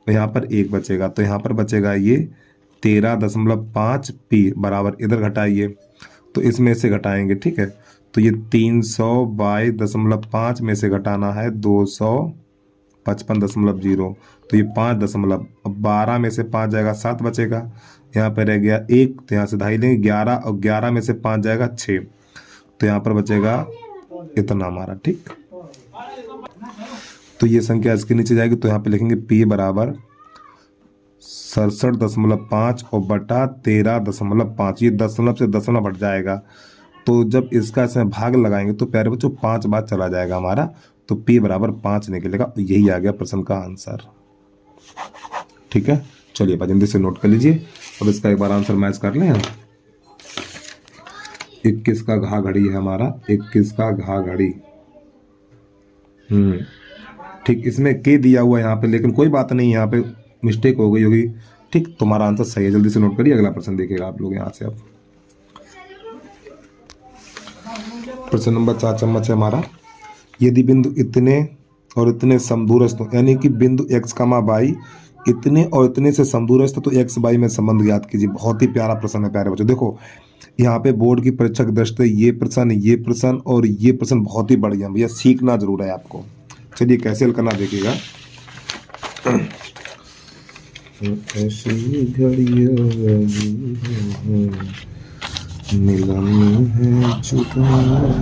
और यहाँ पर 1 बचेगा, तो यहाँ पर बचेगा ये 13.5 पी बराबर, इधर घटाइए, तो इसमें से घटाएंगे। ठीक है, तो ये 322.5 में से घटाना है 255.0, तो ये 5.12 में से 5 जाएगा, 7 बचेगा, यहाँ पर रह गया 1, तो यहाँ से ढाई लेंगे 11, और 11 में से 5 जाएगा 6, तो यहाँ पर बचेगा इतना हमारा। ठीक, तो ये संख्या इसके नीचे जाएगी, तो यहाँ पे लिखेंगे पी बराबर 67.5 और बटा 13.5। ये दशमलव से दशमलव हट जाएगा, तो जब इसका इसमें भाग लगाएंगे तो प्यारे बच्चों 5 बार चला जाएगा हमारा, तो पी बराबर 5 निकलेगा। यही आ गया प्रश्न का आंसर। ठीक है, चलिए जल्दी से नोट कर लीजिए। अब इसका एक बार आंसर मैच कर लें। 21 का घा घड़ी है हमारा, 21 का घा घड़ी। ठीक, इसमें के दिया हुआ है यहाँ पे, लेकिन कोई बात नहीं, यहाँ पे मिस्टेक हो गई होगी। ठीक, तुम्हारा आंसर सही है, जल्दी से नोट करिए। अगला प्रश्न देखिएगा आप लोग यहाँ से। अब प्रश्न नंबर 4 चम्मच है हमारा। यदि बिंदु इतने और इतने समदूरस्थ हो, यानी कि बिंदु x, y इतने और इतने से समदूरस्थ, तो x y में संबंध ज्ञात कीजिए। बहुत ही प्यारा प्रश्न है प्यारे बच्चों। देखो यहाँ पे बोर्ड की परीक्षा की दृष्टि से ये प्रश्न और ये प्रश्न बहुत ही बढ़िया, भैया सीखना जरूर है आपको। चलिए कैसे हल करना देखिएगा। ऐसी घड़ियां मिलन है जुदाई।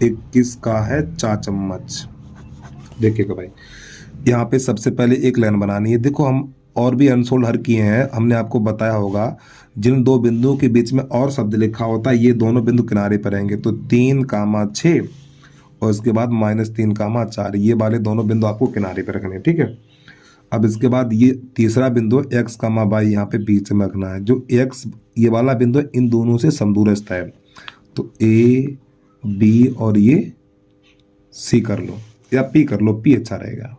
21 का है 4 चम्मच। देखिएगा भाई, यहाँ पे सबसे पहले एक लाइन बनानी है। देखो हम और भी अनसोल्ड हर किए हैं, हमने आपको बताया होगा जिन दो बिंदुओं के बीच में और शब्द लिखा होता है, ये दोनों बिंदु किनारे पर रहेंगे। तो 3, 6 और इसके बाद -3, 4, ये वाले दोनों बिंदु आपको किनारे पर रखने हैं। ठीक है, अब इसके बाद ये तीसरा बिंदु x, y यहाँ पे बीच में रखना है। जो x ये वाला बिंदु है, इन दोनों से समदूरस्थ है। तो A, B और ये C कर लो या P कर लो, P अच्छा रहेगा।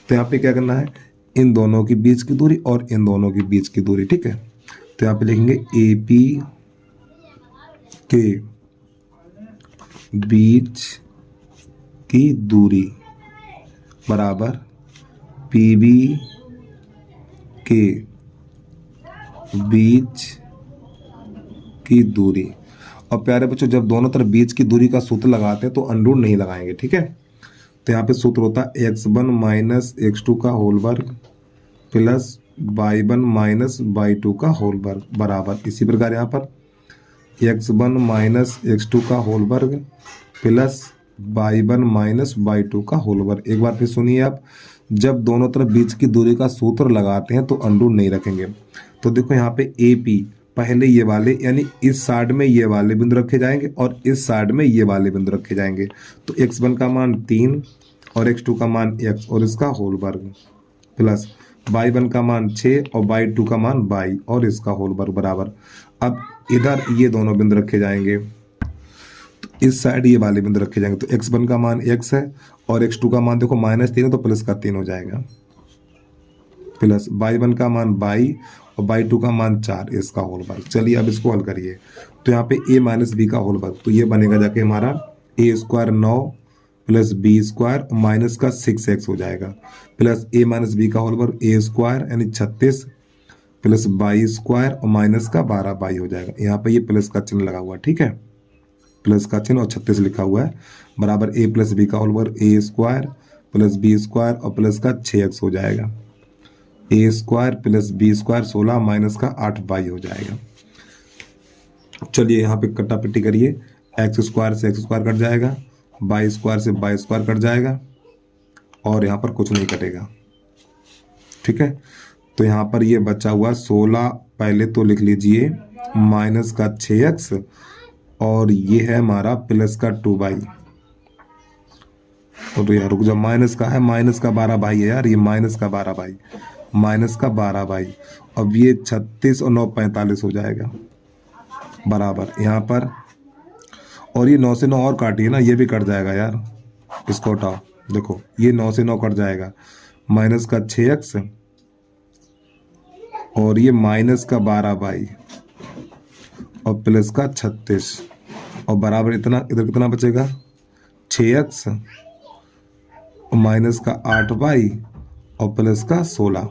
तो यहाँ पे क्या करना है, इन दोनों के बीच की दूरी और इन दोनों के बीच की दूरी। ठीक है, तो यहाँ पे लिखेंगे AP के बीच की दूरी बराबर PB के बीच की दूरी। और प्यारे बच्चों, जब दोनों तरफ बीच की दूरी का सूत्र लगाते हैं तो अंडर नहीं लगाएंगे। ठीक है, तो यहाँ पे सूत्र होता है x1 - x2 का होल वर्ग प्लस y1 - y2 का होल वर्ग बराबर, इसी प्रकार यहाँ पर x1 - x2 का होल वर्ग प्लस y1 - y2 का होल वर्ग। एक बार फिर सुनिए आप, जब दोनों तरफ बीच की दूरी का सूत्र लगाते हैं तो अंडर नहीं रखेंगे। तो देखो यहाँ पे AP, पहले ये वाले यानी इस साइड में ये वाले बिंदु रखे जाएंगे और इस साइड में ये वाले बिंदु रखे जाएंगे। तो x1 का मान 3 और x2 का मान x और इसका होल वर्ग प्लस y1 का मान 6 और y2 का मान y और इसका होल वर्ग बराबर। अब इधर ये दोनों बिंदु रखे जाएंगे, तो इस साइड ये वाले बिंदु रखे जाएंगे। तो x1 का मान x है और x2 का मान देखो -3 है, तो प्लस का 3 हो जाएगा प्लस y1 का मान y और y2 का मान 4, इसका होल वर्ग। चलिए अब इसको हल करिए। तो यहाँ पे a - b का होल वर्ग, तो ये बनेगा जाके हमारा a² 9 प्लस b² माइनस का 6x हो जाएगा प्लस a - b का होल वर्ग a² यानी 36 प्लस y² और माइनस का 12y हो जाएगा। यहाँ पे ये प्लस का चिन्ह लगा हुआ है। ठीक है, प्लस का चिन्ह और 36 लिखा हुआ है बराबर a + b का होल वर्ग a² प्लस b² और प्लस का 6x हो जाएगा। a² प्लस b² 16 माइनस का 8y हो जाएगा। चलिए यहाँ पे कट्टा पिट्टी करिए, x² से x² कट जाएगा, y² से y² कट जाएगा और यहाँ पर कुछ नहीं कटेगा। ठीक है, तो यहाँ पर ये बचा हुआ 16, पहले तो लिख लीजिए माइनस का 6x और ये है हमारा प्लस का 2y। तो यार रुक जा, माइनस का है, माइनस का 12y है यार, ये माइनस का 12y, माइनस का 12y। अब ये 36 और 9 45 हो जाएगा बराबर यहाँ पर, और ये 9 से 9 और काटिए ना, ये भी कट जाएगा यार, इसको हटाओ। देखो ये 9 से 9 कट जाएगा, माइनस का 6x और ये माइनस का 12y और प्लस का 36 और बराबर इतना, इधर कितना बचेगा 6x और माइनस का 8y और प्लस का 16।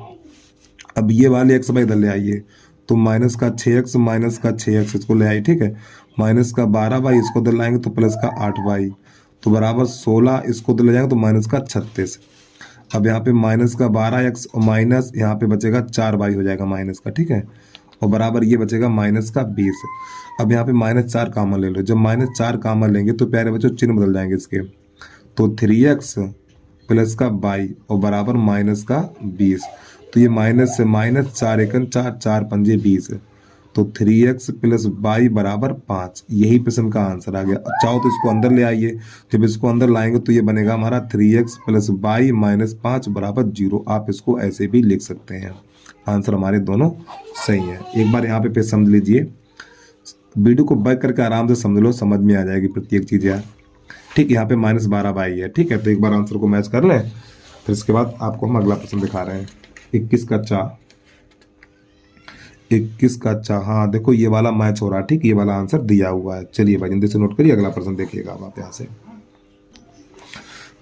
अब ये वाले x इधर ले आइए, तो माइनस का 6x माइनस का 6x इसको ले आइए। ठीक है, माइनस का 12y इसको इधर लाएंगे तो प्लस का 8y, तो बराबर 16 इसको इधर ले जाएंगे तो माइनस का 36। अब यहाँ पे माइनस का 12x और माइनस यहाँ पे बचेगा 4y हो जाएगा माइनस का। ठीक है, और बराबर ये बचेगा माइनस का 20। अब यहाँ पे -4 कॉमन ले लो, जब -4 कॉमन लेंगे तो प्यारे बच्चों चिन्ह बदल जाएंगे इसके, तो 3x प्लस का y और बराबर माइनस का 20। तो ये माइनस से माइनस 4 एकन 4, 4 पंजे 20, तो 3x प्लस y बराबर 5। यही प्रश्न का आंसर आ गया। चाहो तो इसको अंदर ले आइए, जब इसको अंदर लाएंगे तो ये बनेगा हमारा 3x प्लस y माइनस 5 बराबर 0। आप इसको ऐसे भी लिख सकते हैं, आंसर हमारे दोनों सही है। एक बार यहाँ पे फिर समझ लीजिए, वीडियो को बैक करके आराम से समझ लो, समझ में आ जाएगी प्रत्येक चीज़ यार। ठीक, यहाँ पे -12/, है। ठीक है, तो एक बार आंसर को मैच कर लें, फिर इसके बाद आपको हम अगला प्रश्न दिखा रहे हैं। 21 का चा, 21 का चा, हाँ देखो ये वाला मैच हो रहा है। ठीक, ये वाला आंसर दिया हुआ है। चलिए भाई जल्दी से नोट करिए, अगला प्रश्न देखिएगा आप यहाँ से।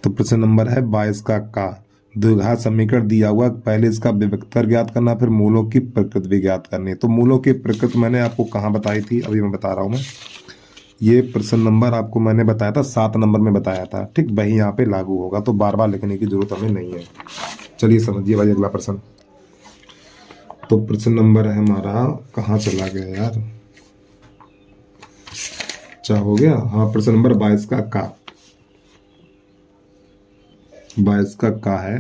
तो प्रश्न नंबर है 22 का द्विघात समीकरण दिया हुआ, पहले इसका विभक्तर ज्ञात करना, फिर मूलों की प्रकृति भी ज्ञात करनी है। तो मूलों की प्रकृति मैंने आपको कहाँ बताई थी, अभी मैं बता रहा हूँ। मैं ये प्रश्न नंबर आपको मैंने बताया था 7 नंबर में बताया था। ठीक, वही यहाँ पे लागू होगा, तो बार बार लिखने की जरूरत हमें नहीं है। चलिए समझिए भाई अगला प्रश्न। तो प्रश्न नंबर है हमारा, कहाँ चला गया यार, क्या हो गया, हाँ प्रश्न नंबर 22 का 22 का है।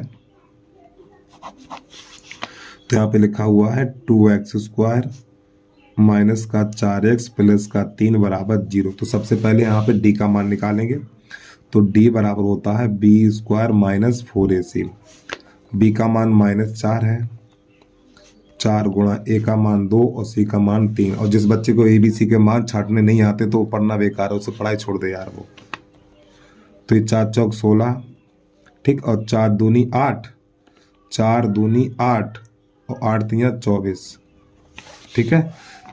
तो यहाँ पे लिखा हुआ है 2x² माइनस का 4x प्लस का 3 बराबर 0। तो सबसे पहले यहाँ पे d का मान निकालेंगे। तो d बराबर होता है b² माइनस 4ac। b का मान -4 है, 4 गुणा a का मान 2 और c का मान 3। और जिस बच्चे को a b c के मान छाटने नहीं आते तो पढ़ना बेकार है, उसे पढ़ाई छोड़ दे यार वो। तो ये 4 चौक 16, ठीक, और 4 दूनी 8, 4 दूनी 8 और 8 तियाँ 24। ठीक है,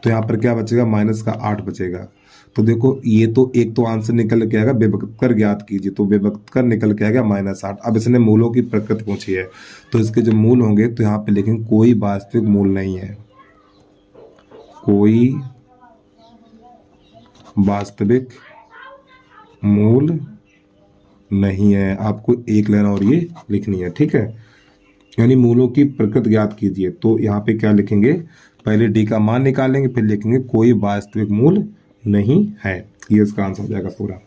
तो यहाँ पर क्या बचेगा, -8 बचेगा। तो देखो ये तो एक तो आंसर निकल के आएगा, विभक्तर ज्ञात कीजिए, तो विभक्तर निकल के आएगा -8। अब इसने मूलों की प्रकृति पूछी है, तो इसके जो मूल होंगे तो यहाँ पे लिखेंगे कोई वास्तविक मूल नहीं है, कोई वास्तविक मूल नहीं है। आपको एक लाइन और ये लिखनी है। ठीक है, यानी मूलों की प्रकृति ज्ञात कीजिए। तो यहाँ पे क्या लिखेंगे, पहले डी का मान निकालेंगे, फिर लिखेंगे कोई वास्तविक मूल नहीं है। ये इसका आंसर हो जाएगा पूरा।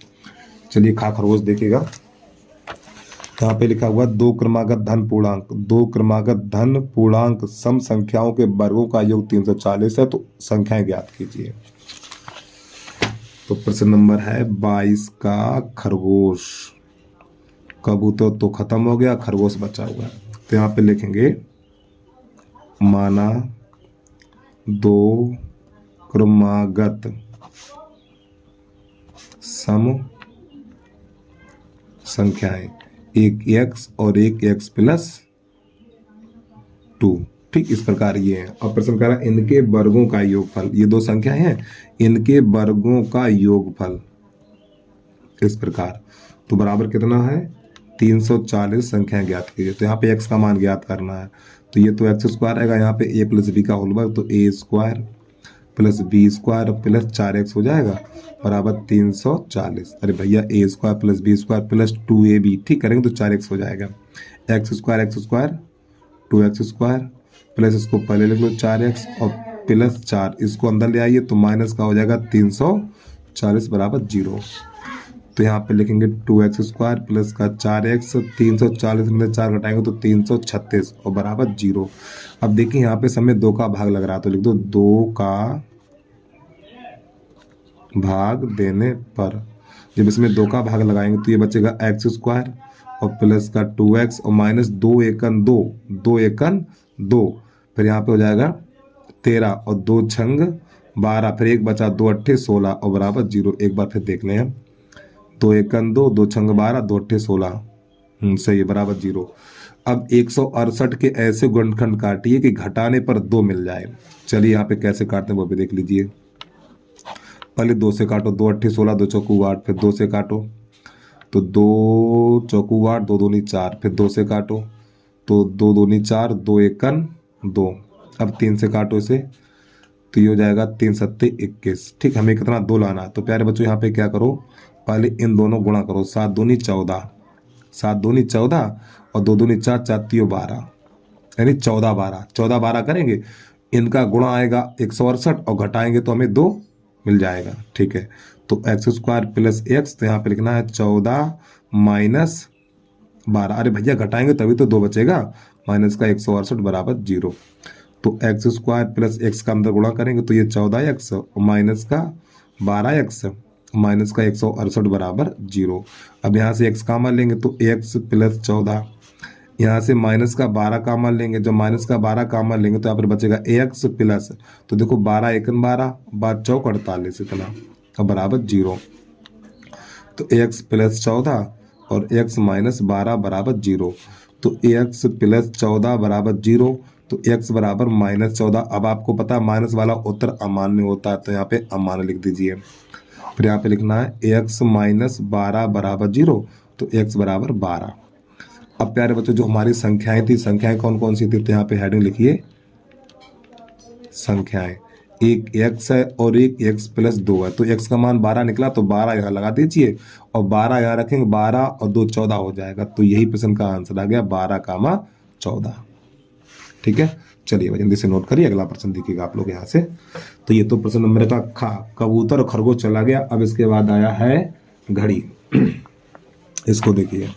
चलिए खा खरगोश देखिएगा, यहाँ पे लिखा हुआ 2 क्रमागत धन पूर्णांक, 2 क्रमागत धन पूर्णांक सम संख्याओं के वर्गों का योग 340 है। तो संख्याएं ज्ञात कीजिए। तो प्रश्न नंबर है 22 का खरगोश। कबूतर तो खत्म हो गया, खरगोश बचा हुआ है। तो यहाँ पे लिखेंगे माना 2 क्रमागत सम संख्याएं, एक x और एक x प्लस 2। ठीक, इस प्रकार ये है। और प्रश्न कह रहा है इनके वर्गों का योगफल, ये 2 संख्याएं हैं, इनके वर्गों का योगफल इस प्रकार। तो बराबर कितना है, 340 संख्याएं ज्ञात कीजिए। तो यहाँ पे x का मान ज्ञात करना है। तो ये तो x² आएगा, यहाँ पे a + b का होल वर्ग, तो a² + b² प्लस 4x हो जाएगा बराबर 340। अरे भैया a² + b² प्लस 2ab, ठीक करेंगे तो 4x हो जाएगा। x² 2x² प्लस इसको पहले लिख लो 4x और प्लस 4, इसको अंदर ले आइए तो माइनस का हो जाएगा 340 बराबर 0। तो यहाँ पे लिखेंगे 2x² प्लस का 4x, 340 में 4 घटाएंगे तो 336 और बराबर 0। अब देखिए यहाँ पे समय 2 का भाग लग रहा है, तो लिख दो 2 का भाग देने पर। जब इसमें 2 का भाग लगाएंगे तो ये बचेगा x² और प्लस का 2x और माइनस 2 एकन 2, 2 एकन 2, फिर यहाँ पे हो जाएगा 13 और 2 छंग 12, फिर 1 बचा 2 अट्ठे 16 और बराबर 0। एक बार फिर देख लें हम, 2 एकन 2, 2 छंग 12, 2 अट्ठे 16, सही है, बराबर 0। अब 168 के ऐसे गुणनखंड काटिए कि घटाने पर 2 मिल जाए। चलिए यहाँ पे कैसे काटते हैं वो भी देख लीजिए। पहले 2 से काटो, 2 अट्ठे 16, 2 चौकू 8, फिर 2 से काटो तो 2 चौकू 8, 2 दूनी 4, फिर 2 से काटो तो 2 दूनी 4, 2 एकन 2। अब 3 से काटो इसे तो ये हो जाएगा 3 सत्ते 21। ठीक, हमें कितना 2 लाना। तो प्यारे बच्चों यहाँ पे क्या करो, पहले इन दोनों गुणा करो, 7 दूनी 14, 7 दूनी 14 और 2 दूनी 4, 4 तियो 12, यानी 14 12, 14 12 करेंगे, इनका गुणा आएगा 168 और घटाएंगे तो हमें 2 मिल जाएगा। ठीक है, तो x² प्लस x, तो यहाँ पे लिखना है 14 माइनस 12। अरे भैया घटाएंगे तभी तो 2 बचेगा, माइनस का 168 बराबर 0। तो x² प्लस x का अंदर गुणा करेंगे तो ये 14x और माइनस का 12x माइनस का 168 बराबर 0। अब यहाँ से x कॉमन लेंगे तो x प्लस 14, यहाँ से माइनस का 12 कॉमन लेंगे, जब माइनस का 12 कॉमन लेंगे तो यहाँ पर बचेगा ax प्लस, तो देखो 12 एकन 12, 12 चौक 48 इतना और बराबर 0। तो x प्लस 14 और x माइनस 12 बराबर 0। तो x प्लस 14 बराबर 0, तो x बराबर माइनस 14। अब आपको पता है माइनस वाला उत्तर अमान्य होता है, तो यहाँ पे अमान्य लिख दीजिए। फिर यहाँ पे लिखना है x माइनस 12 बराबर 0, तो x बराबर 12। अब प्यारे बच्चों जो हमारी संख्याएं थी, संख्याएं कौन कौन सी थी, तो यहाँ पे हेडिंग लिखिए संख्याएं। एक x है और एक x प्लस 2 है, तो x का मान 12 निकला, तो 12 यहाँ लगा दीजिए और 12 यहाँ रखेंगे, 12 और 2 14 हो जाएगा। तो यही प्रश्न का आंसर आ गया 12, 14। ठीक है, चलिए जल्दी से नोट करिए, अगला प्रश्न देखिएगा आप लोग यहाँ से। तो ये तो प्रश्न नंबर का कबूतर और खरगोश चला गया। अब इसके बाद आया है घड़ी। इसको देखिए,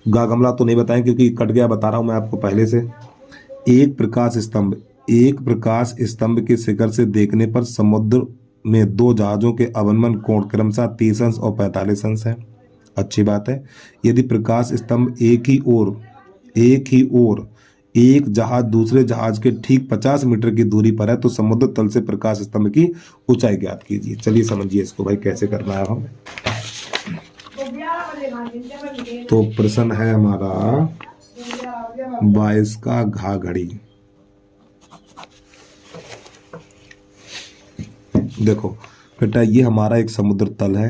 गा गमला तो नहीं बताएं क्योंकि कट गया, बता रहा हूं मैं आपको पहले से। एक प्रकाश स्तंभ के शिखर से देखने पर समुद्र में दो जहाजों के अवनमन कोण क्रमशः 30 अंश और 45 अंश है। अच्छी बात है। यदि प्रकाश स्तंभ एक ही ओर एक जहाज दूसरे जहाज के ठीक 50 मीटर की दूरी पर है, तो समुद्र तल से प्रकाश स्तंभ की ऊंचाई ज्ञात कीजिए। चलिए समझिए इसको भाई कैसे करना है हमें। तो प्रश्न है हमारा 22 का घा घड़ी। देखो बेटा, ये हमारा एक समुद्र तल है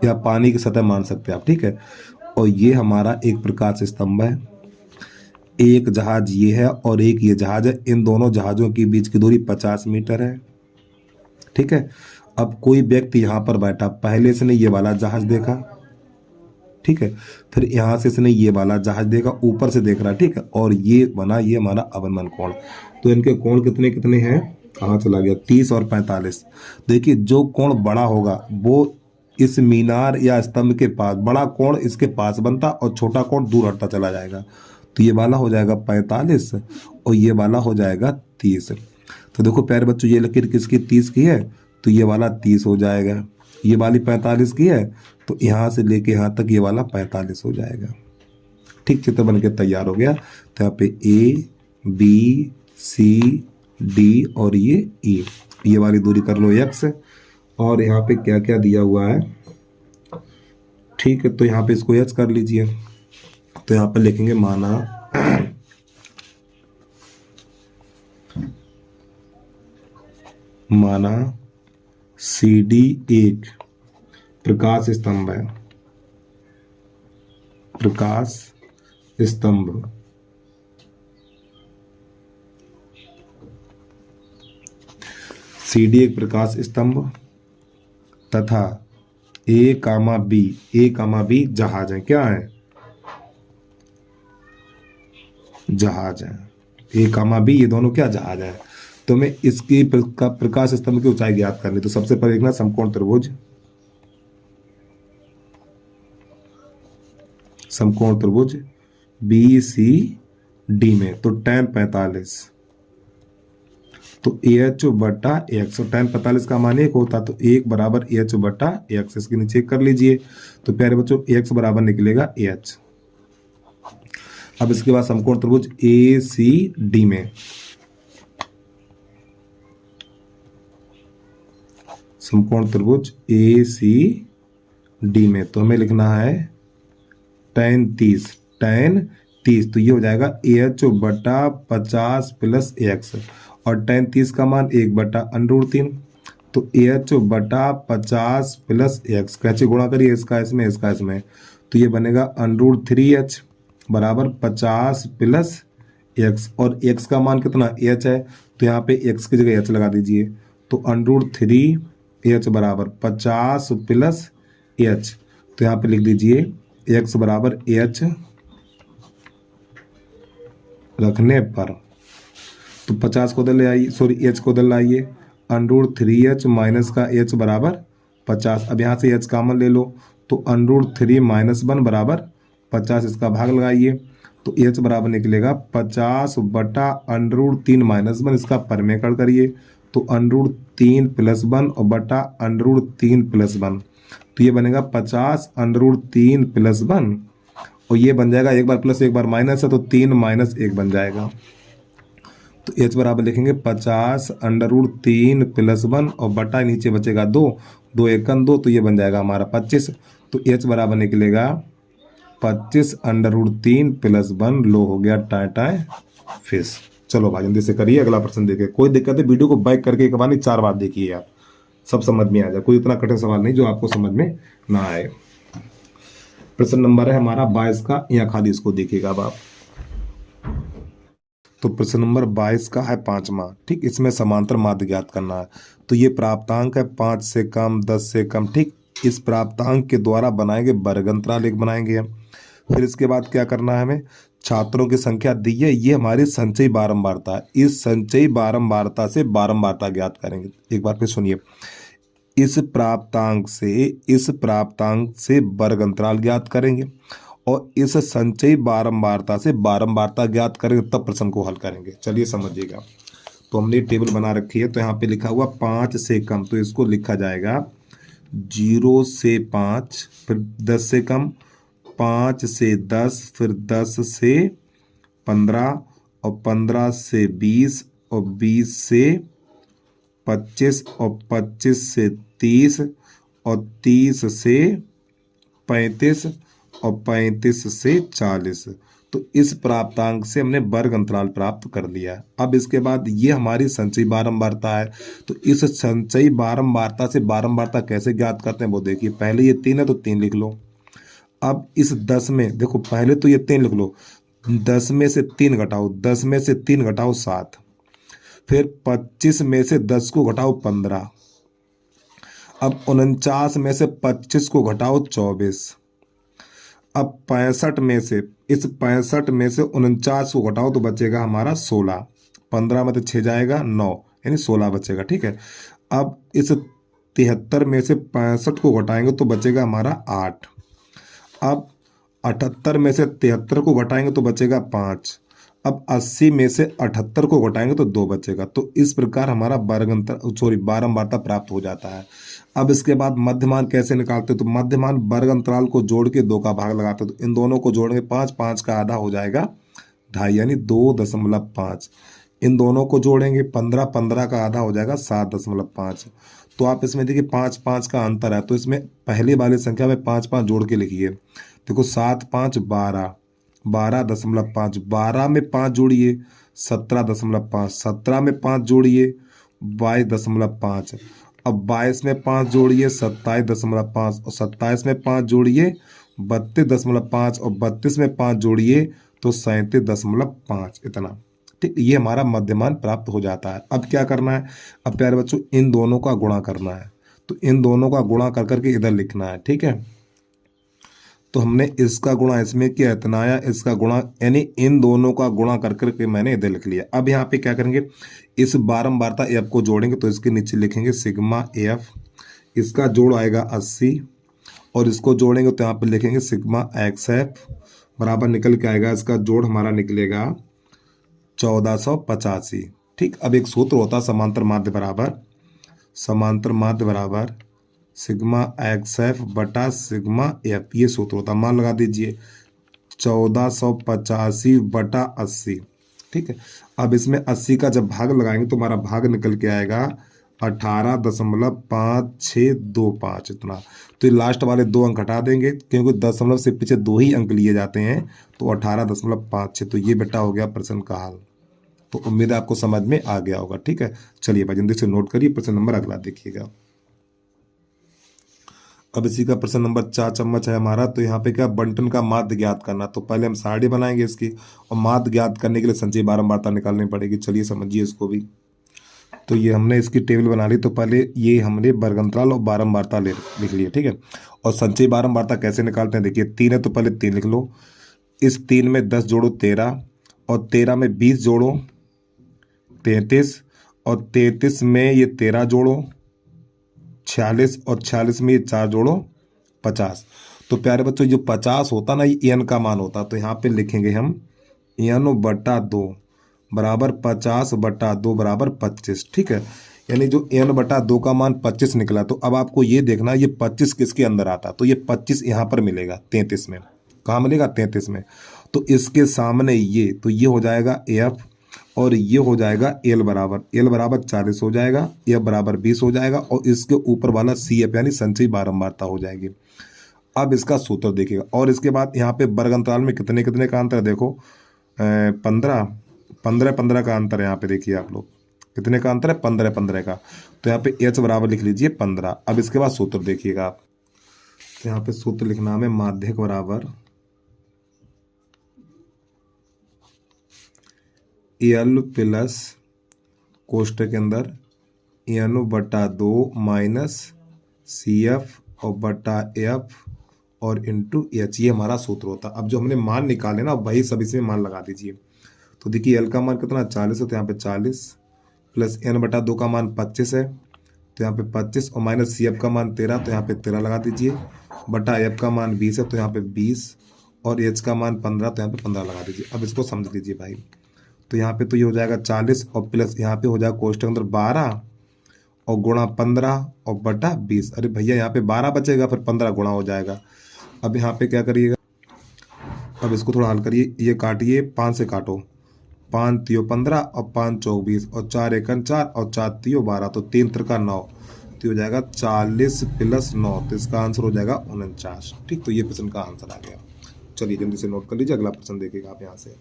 या पानी की सतह मान सकते हैं आप, ठीक है। और ये हमारा एक प्रकाश स्तंभ है। एक जहाज ये है और एक ये जहाज है। इन दोनों जहाजों के बीच की दूरी 50 मीटर है, ठीक है। अब कोई व्यक्ति यहाँ पर बैठा, पहले इसने ये वाला जहाज देखा, ठीक है। फिर यहाँ से इसने ये वाला जहाज देखा, ऊपर से देख रहा, ठीक है। और ये बना ये हमारा अवनमन कोण। तो इनके कोण कितने कितने हैं, कहाँ चला गया, 30 और 45। देखिए जो कोण बड़ा होगा वो इस मीनार या स्तंभ के पास, बड़ा कोण इसके पास बनता और छोटा कोण दूर हटता चला जाएगा। तो ये वाला हो जाएगा 45 और ये वाला हो जाएगा 30। तो देखो प्यारे बच्चों, ये लकीर किसकी 30 की है, तो ये वाला 30 हो जाएगा। ये वाली 45 की है, तो यहाँ से लेके यहाँ तक ये वाला 45 हो जाएगा। ठीक, चित्र बन के तैयार हो गया। तो यहाँ पे A B C D और ये E, ये वाली दूरी कर लो x। और यहाँ पे क्या क्या दिया हुआ है, ठीक है। तो यहाँ पे इसको h कर लीजिए। तो यहाँ पे लिखेंगे माना CD एक प्रकाश स्तंभ है, प्रकाश स्तंभ। CD एक प्रकाश स्तंभ तथा A, B जहाज है। क्या है, जहाज है। A, B ये दोनों क्या जहाज है। तो हमें इसकी प्रकाश स्तंभ की ऊंचाई ज्ञात करनी। तो सबसे पहले लिखना समकोण त्रिभुज BCD में। तो tan 45, तो AH बटा x, और tan 45 का मान 1 होता, तो 1 बराबर AH बटा x। इसके नीचे कर लीजिए। तो प्यारे बच्चों x बराबर निकलेगा AH। अब इसके बाद समकोण त्रिभुज ACD में, समकोण त्रिभुज ACD में, तो हमें लिखना है tan 30। तो ये हो जाएगा AH बटा 50 प्लस x, और tan 30 का मान 1 बटा √3। तो AH बटा 50 प्लस x, कैसे गुणा करिए, इसका इसमें इसका इसमें, तो ये बनेगा √3h बराबर 50 प्लस x। और x का मान कितना h है, तो यहाँ पे x की जगह h लगा दीजिए। तो √3h बराबर 50 प्लस h। तो यहाँ पे लिख दीजिए x बराबर h रखने पर, तो 50 को उधर ले आइए, सॉरी h को उधर लाइए। √3h माइनस का h बराबर 50। अब यहाँ से h कॉमन ले लो, तो √3 माइनस 1 बराबर 50, इसका भाग लगाइए। तो h बराबर निकलेगा 50 बटा √3 माइनस 1, इसका परमेकरण करिए। तो √3 प्लस 1 और बटा √3 प्लस 1, तो ये बनेगा 50 √3 प्लस 1, और ये बन जाएगा एक बार प्लस एक बार माइनस है, तो 3 माइनस 1 बन जाएगा। तो h बराबर लिखेंगे 50 √3 प्लस 1 और बटा नीचे बचेगा 2, 2 एकन 2, तो ये बन जाएगा हमारा 25। तो h बराबर निकलेगा 25√3 + 1 लो हो गया टाए टाए फिश। चलो भाई जल्दी से करिए, अगला प्रश्न देखिए। कोई दिक्कत है वीडियो को बैक करके एक बार नहीं 4 बार देखिए आप, सब समझ में आ जाए। कोई इतना कठिन सवाल नहीं जो आपको समझ में ना आए। प्रश्न नंबर है हमारा 22 का, यहाँ खाली इसको देखिएगा अब आप। तो प्रश्न नंबर 22 का है 5वां, ठीक। इसमें समांतर माध्य ज्ञात करना है। तो ये प्राप्तांक है 5 से कम, 10 से कम, ठीक। इस प्राप्तांक के द्वारा बनाएंगे वर्ग अंतराल एक बनाएंगे हम। फिर इसके बाद क्या करना है हमें, छात्रों की संख्या दी है, ये हमारी संचयी बारंबारता है। इस संचयी बारंबारता से बारंबारता ज्ञात करेंगे। एक बार फिर सुनिए, इस प्राप्तांक से वर्ग अंतराल ज्ञात करेंगे और इस संचयी बारंबारता से बारंबारता ज्ञात करेंगे, तब प्रश्न को हल करेंगे। चलिए समझिएगा। तो हमने टेबल बना रखी है, तो यहाँ पे लिखा हुआ 5 से कम, तो इसको लिखा जाएगा 0 से 5, फिर 10 से कम 5 से 10, फिर 10 से 15 और 15 से 20 और 20 से 25 और 25 से 30 और 30 से 35 और 35 से 40। तो इस प्राप्तांक से हमने वर्ग अंतराल प्राप्त कर लिया। अब इसके बाद ये हमारी संचयी बारंबारता है। तो इस संचयी बारंबारता से बारंबारता कैसे ज्ञात करते हैं वो देखिए। पहले ये 3 है तो 3 लिख लो। अब इस 10 में देखो, पहले तो ये 3 लिख लो, 10 में से 3 घटाओ, 10 में से 3 घटाओ 7, फिर 25 में से 10 को घटाओ 15, अब 49 में से 25 को घटाओ 24, अब 65 में से, इस 65 में से 49 को घटाओ तो बचेगा हमारा 16, 15 में तो 6 जाएगा 9, यानी 16 बचेगा, ठीक है। अब इस 73 में से 65 को घटाएंगे तो बचेगा हमारा 8, अब 78 में से 73 को घटाएंगे तो बचेगा 5, अब 80 में से 78 को घटाएंगे तो 2 बचेगा। तो इस प्रकार हमारा बारंबारता प्राप्त हो जाता है। अब इसके बाद मध्यमान कैसे निकालते हैं, तो मध्यमान वर्ग अंतराल को जोड़ के 2 का भाग लगाते हैं। तो इन दोनों को जोड़ेंगे 5, 5 का आधा हो जाएगा 2.5, यानी 2.5। इन दोनों को जोड़ेंगे 15, 15 का आधा हो जाएगा 7.5। तो आप इसमें देखिए 5, 5 का अंतर है, तो इसमें पहले वाली संख्या में 5, 5 जोड़ के लिखिए। देखो 7, 5 12, 12.5, 12 में 5 जोड़िए 17.5, 17 में 5 जोड़िए 22.5, अब 22 में 5 जोड़िए 27.5, और 27 में 5 जोड़िए 32.5, और 32 में 5 जोड़िए तो 37.5, इतना, ठीक। ये हमारा मध्यमान प्राप्त हो जाता है। अब क्या करना है, अब प्यारे बच्चों इन दोनों का गुणा करना है। तो इन दोनों का गुणा कर करके इधर लिखना है, ठीक है। तो हमने इसका गुणा इसमें किया, इतना आया, इसका गुणा, यानी इन दोनों का गुणा कर करके मैंने इधर लिख लिया। अब यहाँ पे क्या करेंगे, इस बारंबारता एफ को जोड़ेंगे, तो इसके नीचे लिखेंगे सिग्मा एफ, इसका जोड़ आएगा 80, और इसको जोड़ेंगे तो यहाँ पे लिखेंगे सिग्मा एक्स एफ, बराबर निकल के आएगा, इसका जोड़ हमारा निकलेगा 1485, ठीक। अब एक सूत्र होता है समांतर माध्य बराबर सिग्मा एक्स एफ बटा सिग्मा एफ, ये सूत्र होता है। मान लगा दीजिए 1485 बटा 80, ठीक है। अब इसमें 80 का जब भाग लगाएंगे तो हमारा भाग निकल के आएगा 18.5625, इतना। तो ये लास्ट वाले 2 अंक हटा देंगे, क्योंकि दशमलव से पीछे 2 ही अंक लिए जाते हैं, तो 18.56। तो ये बेटा हो गया प्रश्न का हल। तो उम्मीद है आपको समझ में आ गया होगा, ठीक है। चलिए भाई जल्दी से नोट करिए, प्रश्न नंबर अगला देखिएगा। अब इसी का प्रश्न नंबर 4 चम्मच है हमारा। तो यहाँ पे क्या, बंटन का माध्य ज्ञात करना। तो पहले हम सारणी बनाएंगे इसकी, और माध्य ज्ञात करने के लिए संचयी बारंबारता निकालनी पड़ेगी। चलिए समझिए इसको भी। तो ये हमने इसकी टेबल बना ली। तो पहले ये हमने वर्ग अंतराल और बारंबारता लिख लिया, ठीक है। और संचयी बारंबारता कैसे निकालते हैं, देखिए 3 है तो पहले 3 लिख लो, इस 3 में 10 जोड़ो 13, और 13 में 20 जोड़ो 33, और 33 में ये 13 जोड़ो 46, और 46 में ये 4 जोड़ो 50। तो प्यारे बच्चों जो 50 होता ना, ये एन का मान होता। तो यहाँ पे लिखेंगे हम एन बटा 2 बराबर 50 बटा 2 बराबर 25, ठीक है। यानी जो एन बटा 2 का मान 25 निकला। तो अब आपको ये देखना ये 25 किसके अंदर आता। तो ये 25 यहाँ पर मिलेगा 33 में। कहाँ मिलेगा, 33 में। तो इसके सामने ये, तो ये हो जाएगा एफ, और ये हो जाएगा एल बराबर 40 हो जाएगा, एफ बराबर 20 हो जाएगा और इसके ऊपर वाला सी एफ यानी संचयी बारंबारता हो जाएगी। अब इसका सूत्र देखिएगा और इसके बाद यहाँ पे वर्ग अंतराल में कितने कितने का अंतर है देखो, 15 15 15 का अंतर है यहाँ पे, देखिए आप लोग कितने का अंतर है, 15 15 का। तो यहाँ पे एच बराबर लिख लीजिए 15। अब इसके बाद सूत्र देखिएगा आप, तो यहाँ पे सूत्र लिखना है माध्यक बराबर एल प्लस कोष्टक के अंदर एन बटा 2 माइनस सी एफ और बटा एफ और इंटू एच, ये हमारा सूत्र होता है। अब जो हमने मान निकाले ना वही सब इसमें मान लगा दीजिए। तो देखिए एल का मान कितना 40 है, तो यहाँ पे 40 प्लस एन बटा 2 का मान 25 है, तो यहाँ पे 25 और माइनस सी एफ का मान 13, तो यहाँ पे 13 लगा दीजिए, बटा एफ का मान 20 है तो यहाँ पे 20 और एच का मान 15, तो यहाँ पे 15 लगा दीजिए। अब इसको समझ लीजिए भाई, तो यहाँ पे तो ये हो जाएगा 40 और प्लस यहाँ पे हो जाएगा कोष्टक अंदर 12 और गुणा 15 और बटा 20। अरे भैया यहाँ पे 12 बचेगा, फिर 15 गुणा हो जाएगा। अब यहाँ पे क्या करिएगा, अब इसको थोड़ा हल करिए, ये काटिए, 5 से काटो, 5 तियो 15 और 5 चौक 20 और 4 एकन 4 और 4 तियो 12, तो 3 त्रिका 9, तो हो जाएगा 40 प्लस 9, तो इसका आंसर हो जाएगा 49। ठीक, तो ये प्रश्न का आंसर आ गया। चलिए जल्दी से नोट कर लीजिए, अगला प्रश्न देखिएगा आप यहाँ से।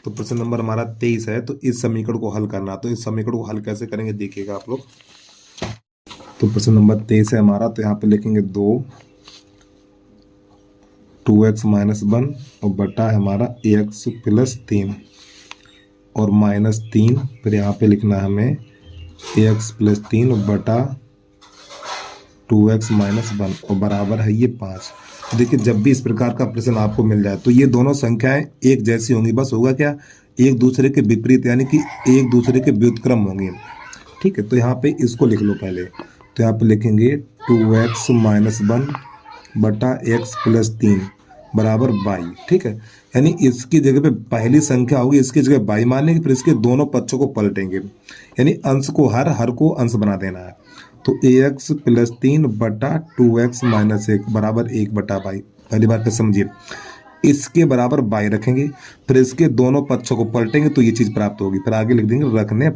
तो प्रश्न नंबर हमारा 23 है, तो इस समीकरण को हल करना। तो इस समीकरण को हल कैसे करेंगे देखिएगा आप लोग। तो प्रश्न नंबर 23 है हमारा, तो यहाँ पे लिखेंगे 2x माइनस 1 और बटा है हमारा x प्लस 3 और माइनस 3, फिर यहाँ पे लिखना है हमें x प्लस 3 बटा 2x माइनस 1 और बराबर है ये 5। देखिए जब भी इस प्रकार का प्रश्न आपको मिल जाए तो ये दोनों संख्याएं एक जैसी होंगी, बस होगा क्या, एक दूसरे के विपरीत यानी कि एक दूसरे के व्युत्क्रम होंगे। ठीक है, तो यहाँ पे इसको लिख लो पहले। तो यहाँ पे लिखेंगे 2x माइनस 1 बटा x प्लस 3 बराबर 22। ठीक है, यानी इसकी जगह पे पहली संख्या होगी, इसकी जगह 22 मान लेंगे, फिर इसके दोनों पक्षों को पलटेंगे, यानी अंश को हर को अंश बना देना है। तो ax प्लस 3 बटा 2x माइनस 1 बराबर 1 बटा 22। पहली बात तो समझिए, इसके बराबर 22 रखेंगे, फिर इसके दोनों पक्षों को पलटेंगे तो ये चीज प्राप्त होगी। फिर आगे लिख देंगे रखने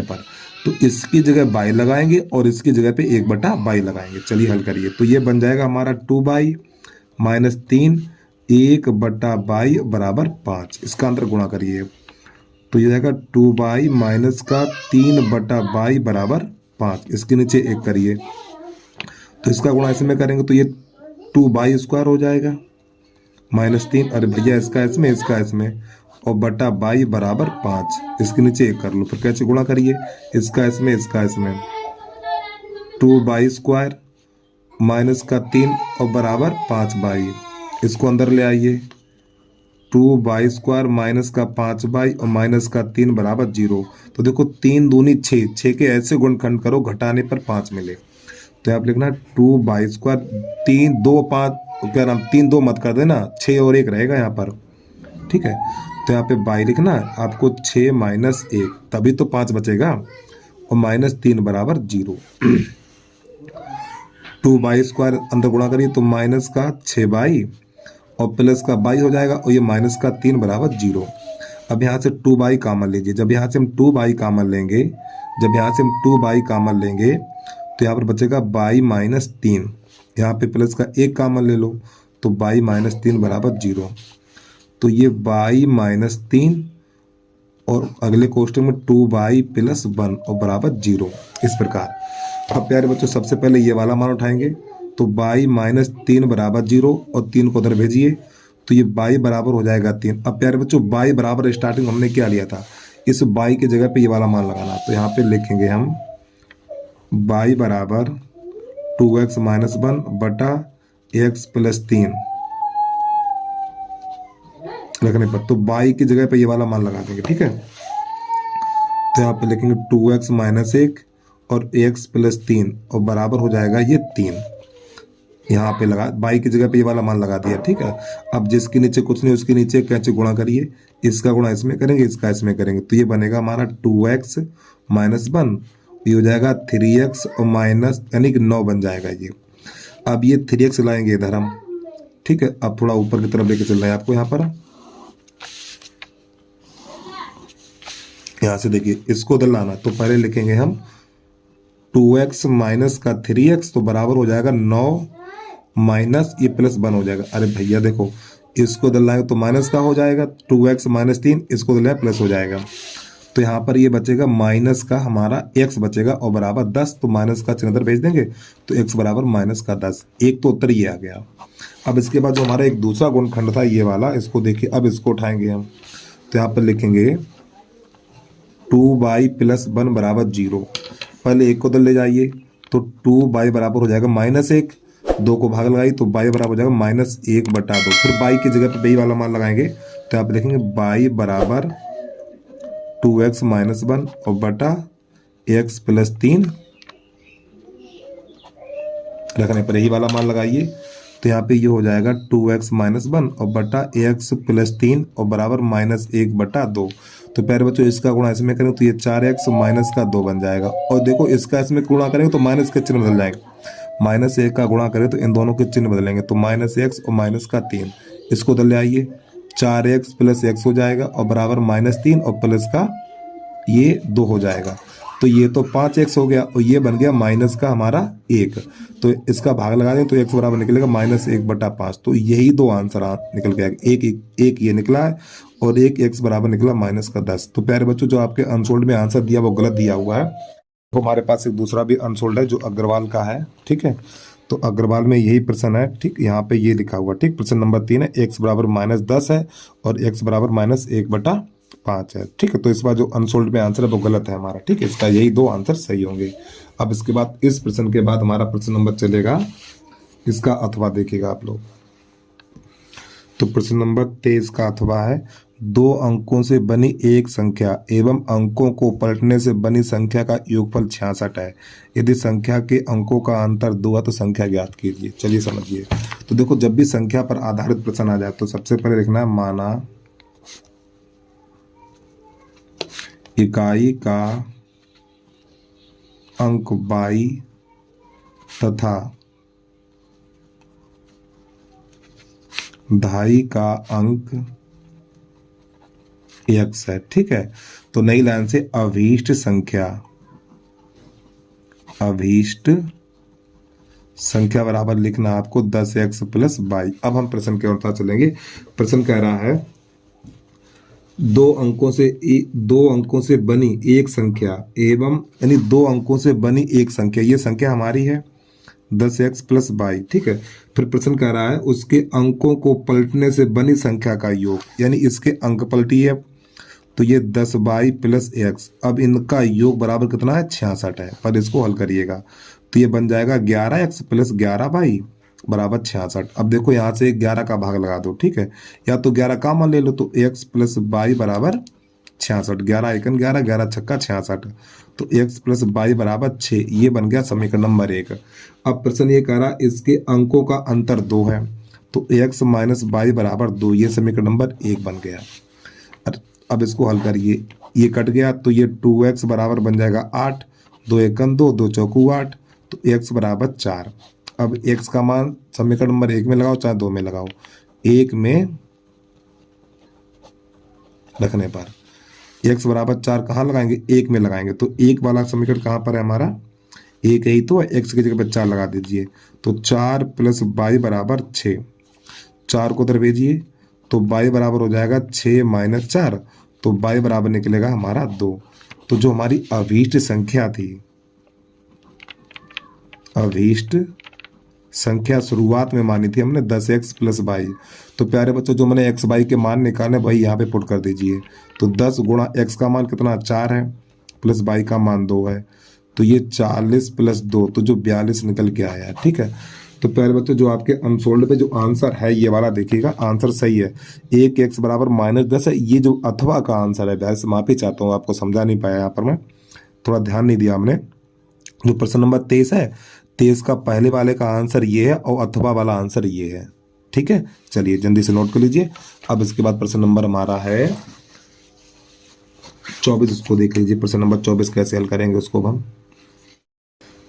पर, तो इसकी जगह 22 लगाएंगे और इसकी जगह पे 1 बटा 22 लगाएंगे। चलिए हल करिए, तो ये बन जाएगा हमारा 2 माइनस 3 1 बटा 22 बराबर 5। इसका अंतर गुणा करिए, तो ये जाएगा 2 माइनस का 3 बटा 22 बराबर 5। इसके नीचे 1 करिए, तो इसका गुणा इसमें करेंगे तो ये 2 स्क्वायर हो जाएगा माइनस 3, अरे भैया इसका इसमें इसका इसमें, और बटा 22 बराबर 5। इसके नीचे 1 कर लो, फिर कैसे गुणा करिए, इसका इसमें इसका इसमें, 2 स्क्वायर माइनस का 3 और बराबर 5 इसको अंदर ले आइए, 2 स्क्वायर माइनस का 5 और माइनस का 3 बराबर 0। तो देखो 3 दूनी 6, 6 के ऐसे गुणनखंड करो घटाने पर 5 मिले, तो आप लिखना 2 स्क्वायर 3 2 5, क्या नाम 3 2 मत कर देना, 6 और 1 रहेगा यहाँ पर। ठीक है, तो यहाँ पे 22 लिखना है आपको, 6 माइनस 1 तभी तो 5 बचेगा, और माइनस 3 बराबर 0। 2 स्क्वायर अंदर गुणा करिए तो माइनस का 6 और प्लस का 22 हो जाएगा, और ये माइनस का 3 बराबर 0। अब यहाँ से 2 कॉमन लीजिए, जब यहाँ से हम 2 कॉमन लेंगे, तो यहाँ पर बचेगा 22 माइनस 3, यहाँ पे प्लस का 1 कॉमन ले लो, तो 22 माइनस 3 बराबर 0। तो ये 22 माइनस 3 और अगले कोष्टक में 2 प्लस 1 और बराबर 0, इस प्रकार। अब प्यारे बच्चों सबसे पहले ये वाला मान उठाएंगे, तो 22 माइनस 3 बराबर 0 और 3 को उधर भेजिए, तो ये 22 बराबर हो जाएगा 3। अब प्यारे बच्चों 22 बराबर स्टार्टिंग हमने क्या लिया था, इस 22 की जगह पे ये वाला मान लगाना। तो यहाँ पे लिखेंगे हम 22 बराबर 2x माइनस 1 बटा x प्लस 3 रखने पर, तो 22 की जगह पे ये वाला मान लगा देंगे। ठीक है, तो यहाँ पे लिखेंगे 2x माइनस 1 और x प्लस 3 और बराबर हो जाएगा ये 3। यहाँ पे लगा 22 की जगह पे ये वाला मान लगा दिया। ठीक है, अब जिसके नीचे कुछ नहीं उसके नीचे कैसे गुणा करिए, इसका गुणा इसमें करेंगे, इसका इसमें करेंगे, तो ये बनेगा हमारा 2x माइनस 1, ये हो जाएगा 3x और माइनस यानी कि 9 बन जाएगा ये। अब ये 3x लाएंगे इधर हम, ठीक है। अब थोड़ा ऊपर की तरफ लेके चल रहे हैं आपको, यहाँ पर यहाँ से देखिए इसको उधर लाना, तो पहले लिखेंगे हम 2x माइनस का 3x तो बराबर हो जाएगा 9 माइनस ये प्लस 1 हो जाएगा। अरे भैया देखो इसको उधर लाएंगे तो माइनस का हो जाएगा, 2x माइनस 3 इसको उधर लाए प्लस हो जाएगा। तो यहाँ पर ये बचेगा माइनस का हमारा x बचेगा और बराबर 10, तो माइनस का चिन्ह इधर भेज देंगे तो x बराबर माइनस का 10। एक तो उत्तर ये आ गया। अब इसके बाद जो हमारा एक दूसरा गुणनखंड था ये वाला, इसको देखिए, अब इसको उठाएंगे हम, तो यहाँ पर लिखेंगे 2y प्लस 1 बराबर 0। पहले एक को उधर ले जाइए तो 2y बराबर हो जाएगा माइनस 1, 2 को भाग लगाई तो y बराबर हो जाएगा माइनस 1 बटा 2। फिर y की जगह पे y वाला मान लगाएंगे तो आप लिखेंगे y बराबर 2x माइनस 1 और बटा x प्लस 3 रखने पर यही वाला मान लगाइए, तो यहाँ पे ये हो जाएगा 2x माइनस 1 और बटा x प्लस 3 और बराबर माइनस 1 बटा 2। तो प्यारे बच्चों इसका गुणा इसमें करें तो ये 4x माइनस का 2 बन जाएगा। और देखो इसका इसमें गुणा करेंगे तो माइनस के चिन्ह बदल जाएंगे, माइनस 1 का गुणा करें तो इन दोनों के चिन्ह बदलेंगे, तो माइनस x और माइनस का 3 इसको उधर ले आइए, 4x प्लस x हो जाएगा और बराबर माइनस 3 और प्लस का ये 2 हो जाएगा। तो ये तो 5x हो गया और ये बन गया माइनस का हमारा 1। तो इसका भाग लगा दें तो x बराबर निकलेगा माइनस 1 बटा 5। तो यही दो आंसर निकल के आएगा, एक ये निकला है और एक x बराबर निकला माइनस का 10। तो प्यारे बच्चों जो आपके अनसोल्ड में आंसर दिया वो गलत दिया हुआ है। तो हमारे पास एक दूसरा भी अनसोल्ड है जो अग्रवाल का है, ठीक है। तो अग्रवाल में यही प्रश्न है, ठीक, यहाँ पे ये लिखा हुआ, ठीक। प्रश्न नंबर 3 है, x बराबर माइनस 10 है और x बराबर माइनस 1 बटा 5 है, ठीक है। तो इस बार जो अनसोल्ड में आंसर है वो गलत है हमारा, ठीक है। इसका यही दो आंसर सही होंगे। अब इसके बाद इस प्रश्न के बाद हमारा प्रश्न नंबर चलेगा इसका अथवा देखिएगा आप लोग। तो प्रश्न नंबर 23 का अथवा है, 2 अंकों से बनी एक संख्या एवं अंकों को पलटने से बनी संख्या का योगफल 66 है। यदि संख्या के अंकों का अंतर 2 है तो संख्या ज्ञात कीजिए। चलिए समझिए। तो देखो जब भी संख्या पर आधारित प्रश्न आ जाए तो सबसे पहले लिखना है माना इकाई का अंक y तथा धाई का अंक x है, ठीक है। तो नई लाइन से अभीष्ट संख्या बराबर लिखना आपको 10x प्लस y। अब हम प्रश्न के अनुसार चलेंगे। प्रश्न कह रहा है 2 अंकों से बनी एक संख्या एवं यानी 2 अंकों से बनी एक संख्या, ये संख्या हमारी है 10x प्लस y, ठीक है। फिर प्रश्न कह रहा है उसके अंकों को पलटने से बनी संख्या का योग, यानी इसके अंक पलटी है तो ये 10y प्लस x। अब इनका योग बराबर कितना है 66 है, पर इसको हल करिएगा तो ये बन जाएगा 11x प्लस 11y बराबर 66। अब देखो यहाँ से 11 का भाग लगा दो, ठीक है, या तो 11 का मान ले लो तो x प्लस y बराबर 66, 11 एकन 11, 11 छक्का 66, तो x प्लस y बराबर 6। ये बन गया समीकरण नंबर 1। अब प्रश्न ये कह रहा इसके अंकों का अंतर 2 है तो x माइनस y बराबर 2, ये समीकरण नंबर 1 बन गया। अब इसको हल करिए, ये कट गया तो ये 2x बराबर बन जाएगा 8, 2 एकन 2, 2 चौकू 8, तो x बराबर 4। अब x का मान समीकरण नंबर 1 में लगाओ चाहे 2 में लगाओ, 1 में रखने पर x बराबर 4 कहाँ लगाएंगे, 1 में लगाएंगे। तो 1 वाला समीकरण कहाँ पर है हमारा, 1 यही तो, x की जगह पर 4 लगा दीजिए तो 4 प्लस y बराबर 6। 4 को उधर भेजिए तो y बराबर हो जाएगा 6 माइनस 4, तो y बराबर निकलेगा हमारा 2। तो जो हमारी अभीष्ट संख्या थी, अभीष्ट संख्या शुरुआत में मानी थी हमने 10x प्लस y, तो प्यारे बच्चों जो मैंने x y के मान निकाले वही यहाँ पे पुट कर दीजिए। तो 10 गुणा x का मान कितना 4 है प्लस y का मान 2 है, तो ये 40 प्लस 2 तो जो 42 निकल के आया, ठीक है। तो प्यारे बच्चों जो आपके अनसोल्ड पे जो आंसर है ये वाला देखिएगा, आंसर सही है, 1x बराबर माइनस 10 है। ये जो अथवा का आंसर है, वैसे माफी चाहता हूँ आपको समझा नहीं पाया, यहाँ पर मैं थोड़ा ध्यान नहीं दिया हमने। जो प्रश्न नंबर 23 है, 23 का पहले वाले का आंसर ये है और अथवा वाला आंसर ये है, ठीक है। चलिए जल्दी से नोट कर लीजिए। अब इसके बाद प्रश्न नंबर हमारा है 24, उसको देख लीजिए। प्रश्न नंबर 24 कैसे हल करेंगे उसको हम।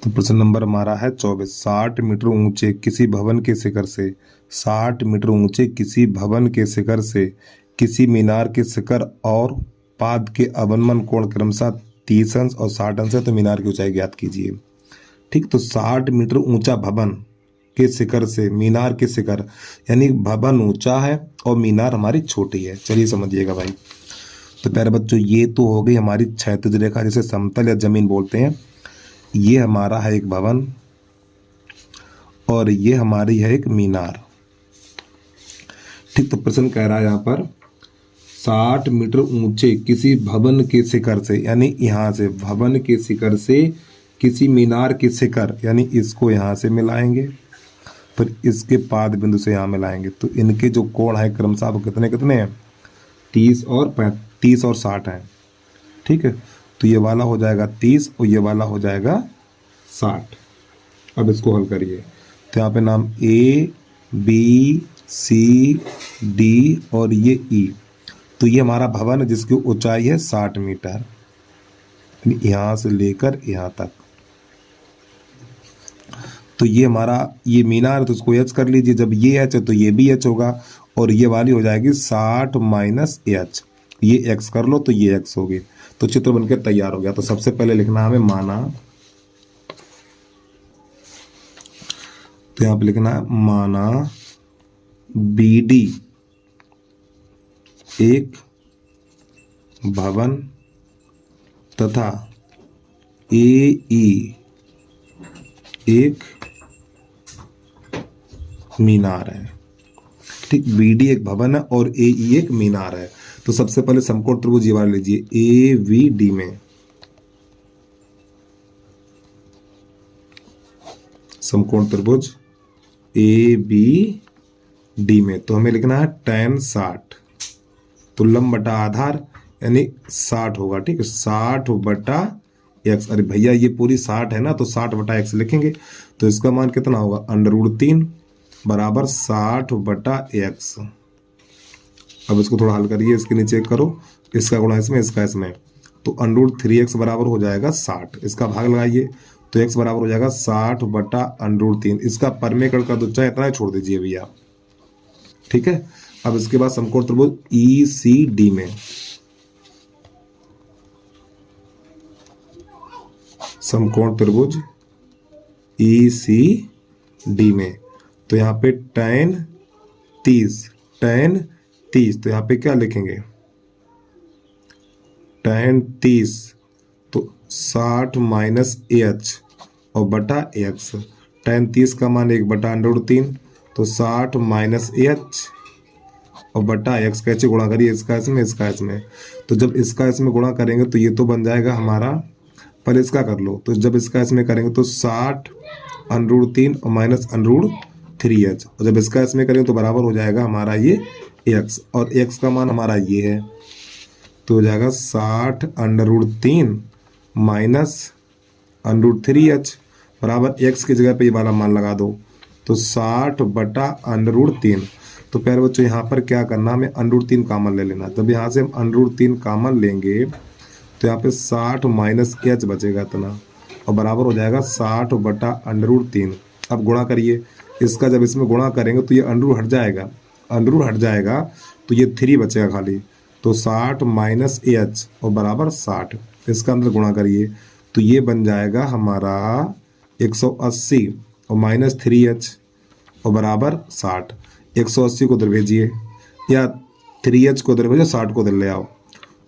तो प्रश्न नंबर हमारा है 24। 60 मीटर ऊंचे किसी भवन के शिखर से 60 मीटर ऊंचे किसी भवन के शिखर से किसी मीनार के शिखर और पाद के अवनमन कोण क्रमशः 30 अंश और 60 अंश है, तो मीनार की ऊंचाई ज्ञात कीजिए। ठीक, तो 60 मीटर ऊंचा भवन के शिखर से मीनार के शिखर, यानी भवन ऊंचा है और मीनार हमारी छोटी है। चलिए समझिएगा भाई। तो प्यारे बच्चों, ये तो हो गई हमारी क्षैतिज रेखा, जिसे समतल या जमीन बोलते हैं। ये हमारा है एक भवन और ये हमारी है एक मीनार। ठीक, तो प्रश्न कह रहा है यहाँ पर 60 मीटर ऊंचे किसी भवन के शिखर से, यानी यहाँ से भवन के शिखर से किसी मीनार के शिखर, यानी इसको यहाँ से मिलाएंगे, फिर इसके पाद बिंदु से यहाँ मिलाएंगे, तो इनके जो कोण है क्रमशः वो कितने कितने हैं, 30 और 60 हैं। ठीक है, तो ये वाला हो जाएगा 30 और ये वाला हो जाएगा 60। अब इसको हल करिए, तो यहाँ पे नाम A B C D और ये E, तो ये हमारा भवन है जिसकी ऊंचाई है 60 मीटर, यहाँ से लेकर यहाँ तक। तो ये हमारा ये मीनार है, तो इसको H कर लीजिए। जब ये H है तो ये भी H होगा, और ये वाली हो जाएगी 60 माइनस H, ये X कर लो तो ये X होगी। तो चित्र बनकर तैयार हो गया। तो सबसे पहले लिखना हमें माना, तो यहाँ पे लिखना है माना BD एक भवन तथा AE एक मीनार है। ठीक, BD एक भवन है और AE एक मीनार है। तो सबसे पहले समकोण त्रिभुज ये वाला लीजिए, AVD में समकोण त्रिभुज ABD में, तो हमें लिखना है tan 60, तो लंब बटा आधार यानी 60 होगा। ठीक है, 60 बटा x, अरे भैया ये पूरी 60 है ना, तो 60 बटा x लिखेंगे, तो इसका मान कितना होगा, √3 बराबर 60 बटा x। अब इसको थोड़ा हल करिए, इसके नीचे करो, इसका गुणा इसमें, इसका इसमें, तो √3x बराबर हो जाएगा 60। इसका भाग लगाइए तो x बराबर हो जाएगा 60 बटा √3। इसका परमेकरण का तो चाहे इतना ही छोड़ दीजिए भैया। ठीक है, अब इसके बाद समकोण त्रिभुज ECD में, समकोण त्रिभुज ECD में, तो यहाँ पे tan 30, तो यहाँ पे क्या लिखेंगे, tan 30, तो 60 माइनस AH और बटा x, tan 30 का मान 1 बटा √3, तो 60 माइनस AH और बटा x, कैसे गुणा करिए, इसका इसमें, इसका इसमें, तो जब इसका इसमें गुणा करेंगे तो ये तो बन जाएगा हमारा, पहले इसका कर लो, तो जब इसका इसमें करेंगे तो 60 √3 और माइनस √3h, और जब इसका इसमें करेंगे तो बराबर हो जाएगा हमारा ये x, और x का मान हमारा ये है, तो हो जाएगा 60 √3 माइनस √3h बराबर x की जगह पे ये वाला मान लगा दो, तो 60 बटा √3। तो प्यारे बच्चों यहाँ पर क्या करना, हमें √3 कामन ले लेना। जब यहाँ से हम √3 कामन लेंगे तो यहाँ पे 60 माइनस h बचेगा इतना, और बराबर हो जाएगा 60 बटा √3। अब गुणा करिए, इसका जब इसमें गुणा करेंगे तो ये अंडर हट जाएगा, तो ये 3 बचेगा खाली, तो 60 माइनस AH और बराबर 60। इसका अंदर गुणा करिए तो ये बन जाएगा हमारा 180 और माइनस 3h और बराबर 60। 180 को इधर भेजिए या 3h को इधर भेजो, 60 को इधर ले आओ,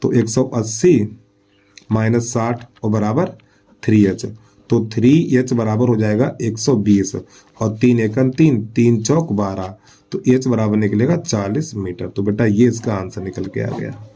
तो 180 माइनस 60 और बराबर 3h, तो 3h बराबर हो जाएगा 120, और 3 एकन 3, 3 चौक 12, तो h बराबर निकलेगा 40 मीटर। तो बेटा ये इसका आंसर निकल के आ गया।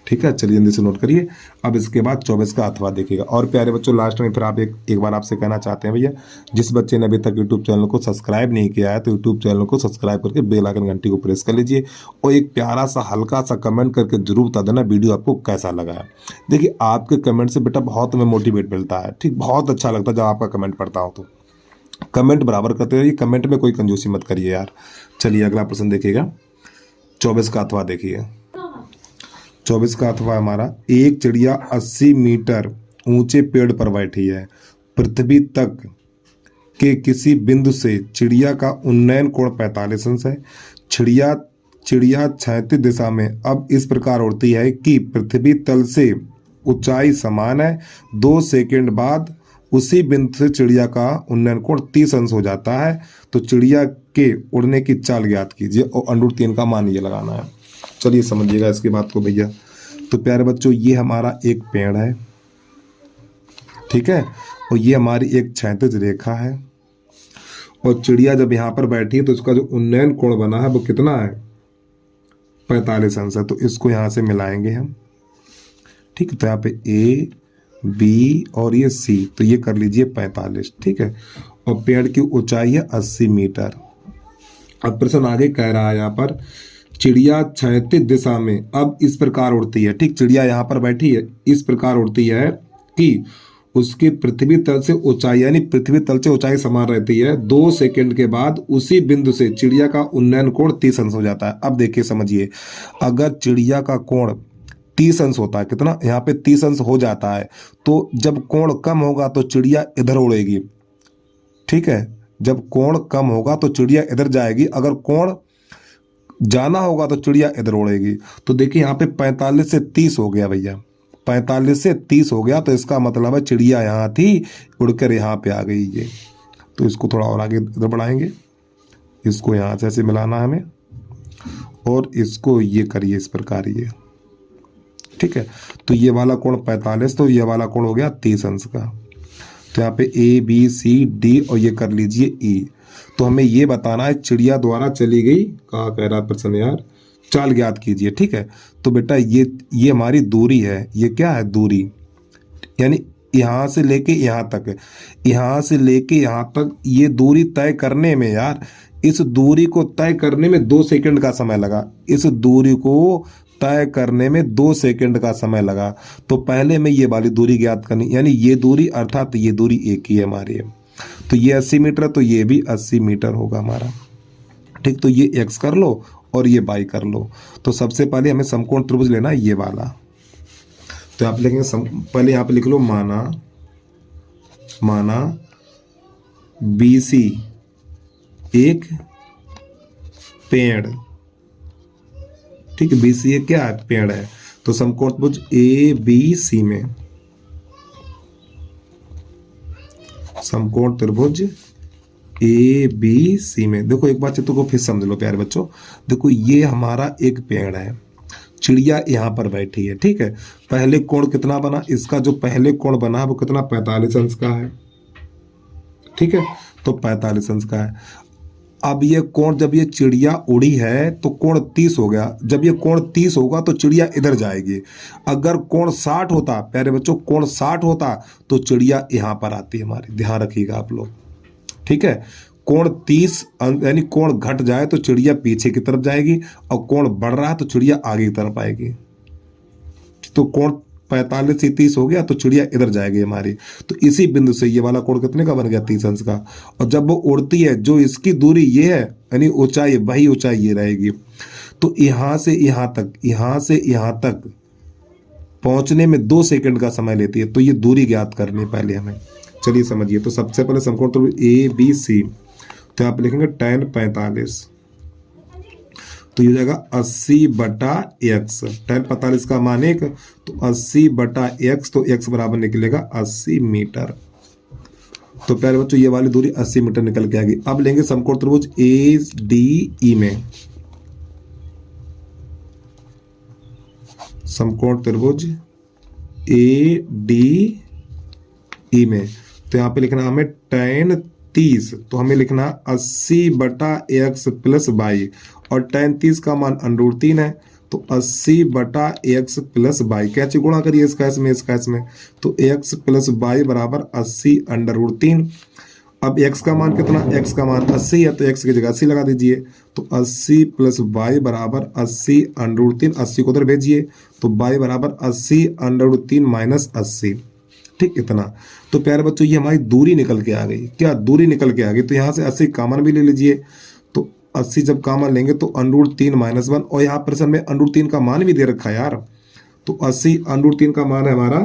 ठीक है, चलिए जल्दी से नोट करिए। अब इसके बाद 24 का अथवा देखिएगा। और प्यारे बच्चों, लास्ट में फिर आप एक बार आपसे कहना चाहते हैं भैया, जिस बच्चे ने अभी तक यूट्यूब चैनल को सब्सक्राइब नहीं किया है तो यूट्यूब चैनल को सब्सक्राइब करके बेल आइकन घंटी को प्रेस कर लीजिए, और एक प्यारा सा हल्का सा कमेंट करके जरूर बता देना वीडियो आपको कैसा लगा है। देखिए, आपके कमेंट से बेटा बहुत हमें मोटिवेट मिलता है। ठीक, बहुत अच्छा लगता है जब आपका कमेंट पढ़ता हूँ, तो कमेंट बराबर करते रहिए, कमेंट में कोई कंजूसी मत करिए यार। चलिए अगला प्रश्न देखिएगा, 24 का अथवा देखिए। 24 का अथवा हमारा, एक चिड़िया 80 मीटर ऊंचे पेड़ पर बैठी है पृथ्वी तक के किसी बिंदु से चिड़िया का उन्नयन कोण 45 अंश है। चिड़िया क्षैतिज दिशा में अब इस प्रकार उड़ती है कि पृथ्वी तल से ऊंचाई समान है। 2 सेकंड बाद उसी बिंदु से चिड़िया का उन्नयन कोण 30 अंश हो जाता है। तो चिड़िया के उड़ने की चाल ज्ञात कीजिए और √3 का मान ये लगाना है। चलिए समझिएगा इसकी बात को भैया। तो प्यारे बच्चों, ये हमारा एक पेड़ है, ठीक है, और ये हमारी एक क्षैतिज रेखा है, और चिड़िया जब यहाँ पर बैठी है तो इसका जो उन्नयन कोण बना है वो कितना है, 45 अंश है। तो इसको यहाँ से मिलाएंगे हम, ठीक है। तो यहाँ पे A, B और ये C, तो ये कर लीजिए 45, ठीक है। और पेड़ की ऊंचाई है 80 मीटर। अब प्रश्न आगे कह रहा है यहाँ पर, चिड़िया क्षैतिज दिशा में अब इस प्रकार उड़ती है, ठीक। चिड़िया यहाँ पर बैठी है, इस प्रकार उड़ती है कि उसकी पृथ्वी तल से ऊंचाई, यानी पृथ्वी तल से ऊंचाई समान रहती है। 2 सेकंड के बाद उसी बिंदु से चिड़िया का उन्नयन कोण 30 अंश हो जाता है। अब देखिए समझिए, अगर चिड़िया का कोण 30 अंश होता है, कितना यहाँ पे 30 अंश हो जाता है, तो जब कोण कम होगा तो चिड़िया इधर उड़ेगी, ठीक है। जब कोण कम होगा तो चिड़िया इधर जाएगी, अगर कोण जाना होगा तो चिड़िया इधर उड़ेगी। तो देखिए यहाँ पे 45 से 30 हो गया भैया, 45 से 30 हो गया, तो इसका मतलब है चिड़िया यहाँ थी, उड़कर यहाँ पे आ गई ये। तो इसको थोड़ा और आगे इधर बढ़ाएंगे, इसको यहाँ से ऐसे मिलाना है हमें, और इसको ये करिए इस प्रकार ये, ठीक है। तो ये वाला कोण 45, तो ये वाला कोण हो गया 30 अंश का। तो यहाँ पे A, B, C, D और ये कर लीजिए E। तो हमें ये बताना है चिड़िया द्वारा चली गई, कहा कह रहा प्रश्न यार, चाल ज्ञात कीजिए, ठीक है। तो बेटा ये हमारी दूरी है, ये क्या है, दूरी, यानी यहाँ से लेके यहाँ तक, यहाँ से लेके यहाँ तक ये दूरी तय करने में यार, इस दूरी को तय करने में 2 सेकंड का समय लगा। इस दूरी को तय करने में 2 सेकंड का समय लगा। तो पहले में ये वाली दूरी ज्ञात करनी, यानी ये दूरी, अर्थात ये दूरी एक ही है हमारी। तो ये 80 मीटर, तो ये भी 80 मीटर होगा हमारा, ठीक। तो ये x कर लो और ये y कर लो। तो सबसे पहले हमें समकोण त्रिभुज लेना है, ये वाला। तो आप लिखेंगे पहले यहाँ पे लिख लो, माना BC एक पेड़, ठीक है। BC एक क्या है, पेड़ है। तो समकोण त्रिभुज ABC में, समकोण त्रिभुज ABC में, देखो एक बात चित्रों को फिर समझ लो प्यारे बच्चों। देखो ये हमारा एक पेड़ है, चिड़िया यहाँ पर बैठी है, ठीक है। पहले कोण कितना बना, इसका जो पहले कोण बना वो कितना, 45 अंश का है, ठीक है। तो 45 अंश का है। अब ये कोण, जब ये चिड़िया उड़ी है तो कोण 30 हो गया। जब ये कोण 30 होगा तो चिड़िया इधर जाएगी। अगर कोण 60 होता प्यारे बच्चों, कोण 60 होता तो चिड़िया यहाँ पर आती है हमारी, ध्यान रखिएगा आप लोग, ठीक है। कोण 30 यानी कोण घट जाए तो चिड़िया पीछे की तरफ जाएगी, और कोण बढ़ रहा है तो चिड़िया आगे की तरफ आएगी। तो कोण 45 से 30 हो गया तो चिड़िया इधर जाएगी हमारी। तो इसी बिंदु से ये वाला कोण कितने का बन गया, 30 अंश का। और जब वो उड़ती है, जो इसकी दूरी ये है, यानी ऊंचाई, वही ऊंचाई ये रहेगी। तो यहाँ से यहाँ तक, यहाँ से यहाँ तक पहुंचने में 2 सेकंड का समय लेती है। तो ये दूरी ज्ञात करनी है पहले हमें। चलिए समझिए। तो सबसे पहले समकोण त्रिभुज ABC, तो आप लिखेंगे tan 45, तो ये हो जाएगा 80/x। tan 45 का मान 1, तो 80/x, तो x बराबर निकलेगा 80 मीटर। तो प्यारे बच्चों ये वाली दूरी 80 मीटर निकल के आएगी। अब लेंगे समकोण त्रिभुज ADE में, समकोण त्रिभुज ADE में, तो यहाँ पे लिखना हमें tan 30, तो हमें लिखना 80/x प्लस y, और tan 30 का मान √3 है, तो 80/x प्लस y, कैसे गुणा करिए इसका इसमें, तो x प्लस y बराबर 80/√3। अब x का मान कितना, x का मान 80 है, तो x की जगह 80 लगा दीजिए। तो 80 प्लस y बराबर 80/√3, 80 को उधर भेजिए, तो y बराबर 80/√3 माइनस 80, ठीक, इतना। तो प्यारे बच्चों ये हमारी दूरी निकल के आ गई। क्या दूरी निकल के आ गई, तो यहाँ से 80 कॉमन भी ले लीजिए। तो 80 जब कॉमन लेंगे तो √3 माइनस 1, और यहाँ प्रश्न में √3 का मान भी दे रखा है यार। तो 80 √3 का मान है हमारा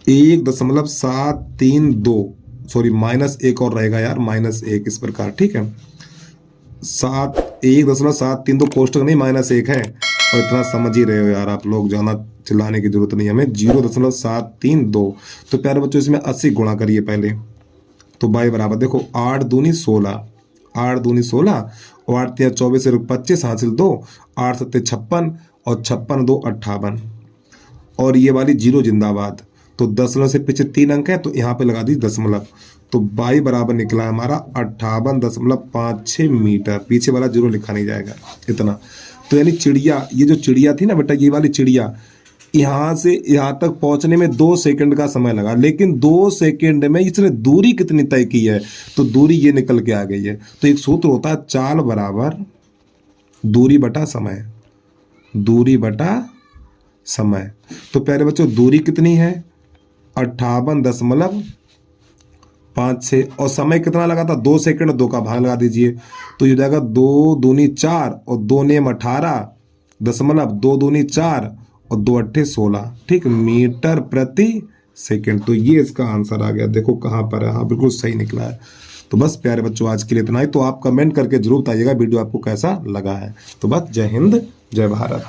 1.732, सॉरी -1 और रहेगा यार, -1 इस प्रकार, ठीक है। 1.732 कोष्टक नहीं, -1 है, और इतना समझ ही रहे हो यार आप लोग, ज़्यादा चिल्लाने की जरूरत नहीं हमें। 0.732, तो प्यारे बच्चों इसमें 80 गुणा करिए पहले, तो बाई बराबर देखो 8 दूनी 16, 8 दूनी 16 और 8 तिया 24 से 25 हासिल 2, 8 सत्ते 56 और 56 2 58, और ये वाली 0 जिंदाबाद। तो दशमलव से पीछे 3 अंक है, तो यहाँ पे लगा दी दशमलव, तो बाई बराबर निकला हमारा 58.56 मीटर। पीछे वाला 0 लिखा नहीं जाएगा इतना। तो यानी चिड़िया, ये जो चिड़िया थी ना बेटा, ये वाली चिड़िया यहाँ से यहाँ तक पहुंचने में 2 सेकंड का समय लगा, लेकिन 2 सेकंड में इसने दूरी कितनी तय की है, तो दूरी ये निकल के आ गई है। तो एक सूत्र होता है चाल बराबर दूरी बटा समय, दूरी बटा समय। तो प्यारे बच्चों दूरी कितनी है 58.56, और समय कितना लगा था 2 सेकंड, 2 का भाग लगा दीजिए, तो ये जाएगा 2 दूनी 4 और 2 नेम 18 दशमलव 2 दूनी 4 और 2 अट्ठे 16, ठीक, मीटर प्रति सेकंड। तो ये इसका आंसर आ गया, देखो कहाँ पर है, हाँ बिल्कुल सही निकला है। तो बस प्यारे बच्चों आज के लिए इतना ही। तो आप कमेंट करके जरूर बताइएगा वीडियो आपको कैसा लगा है। तो बस जय हिंद जय भारत।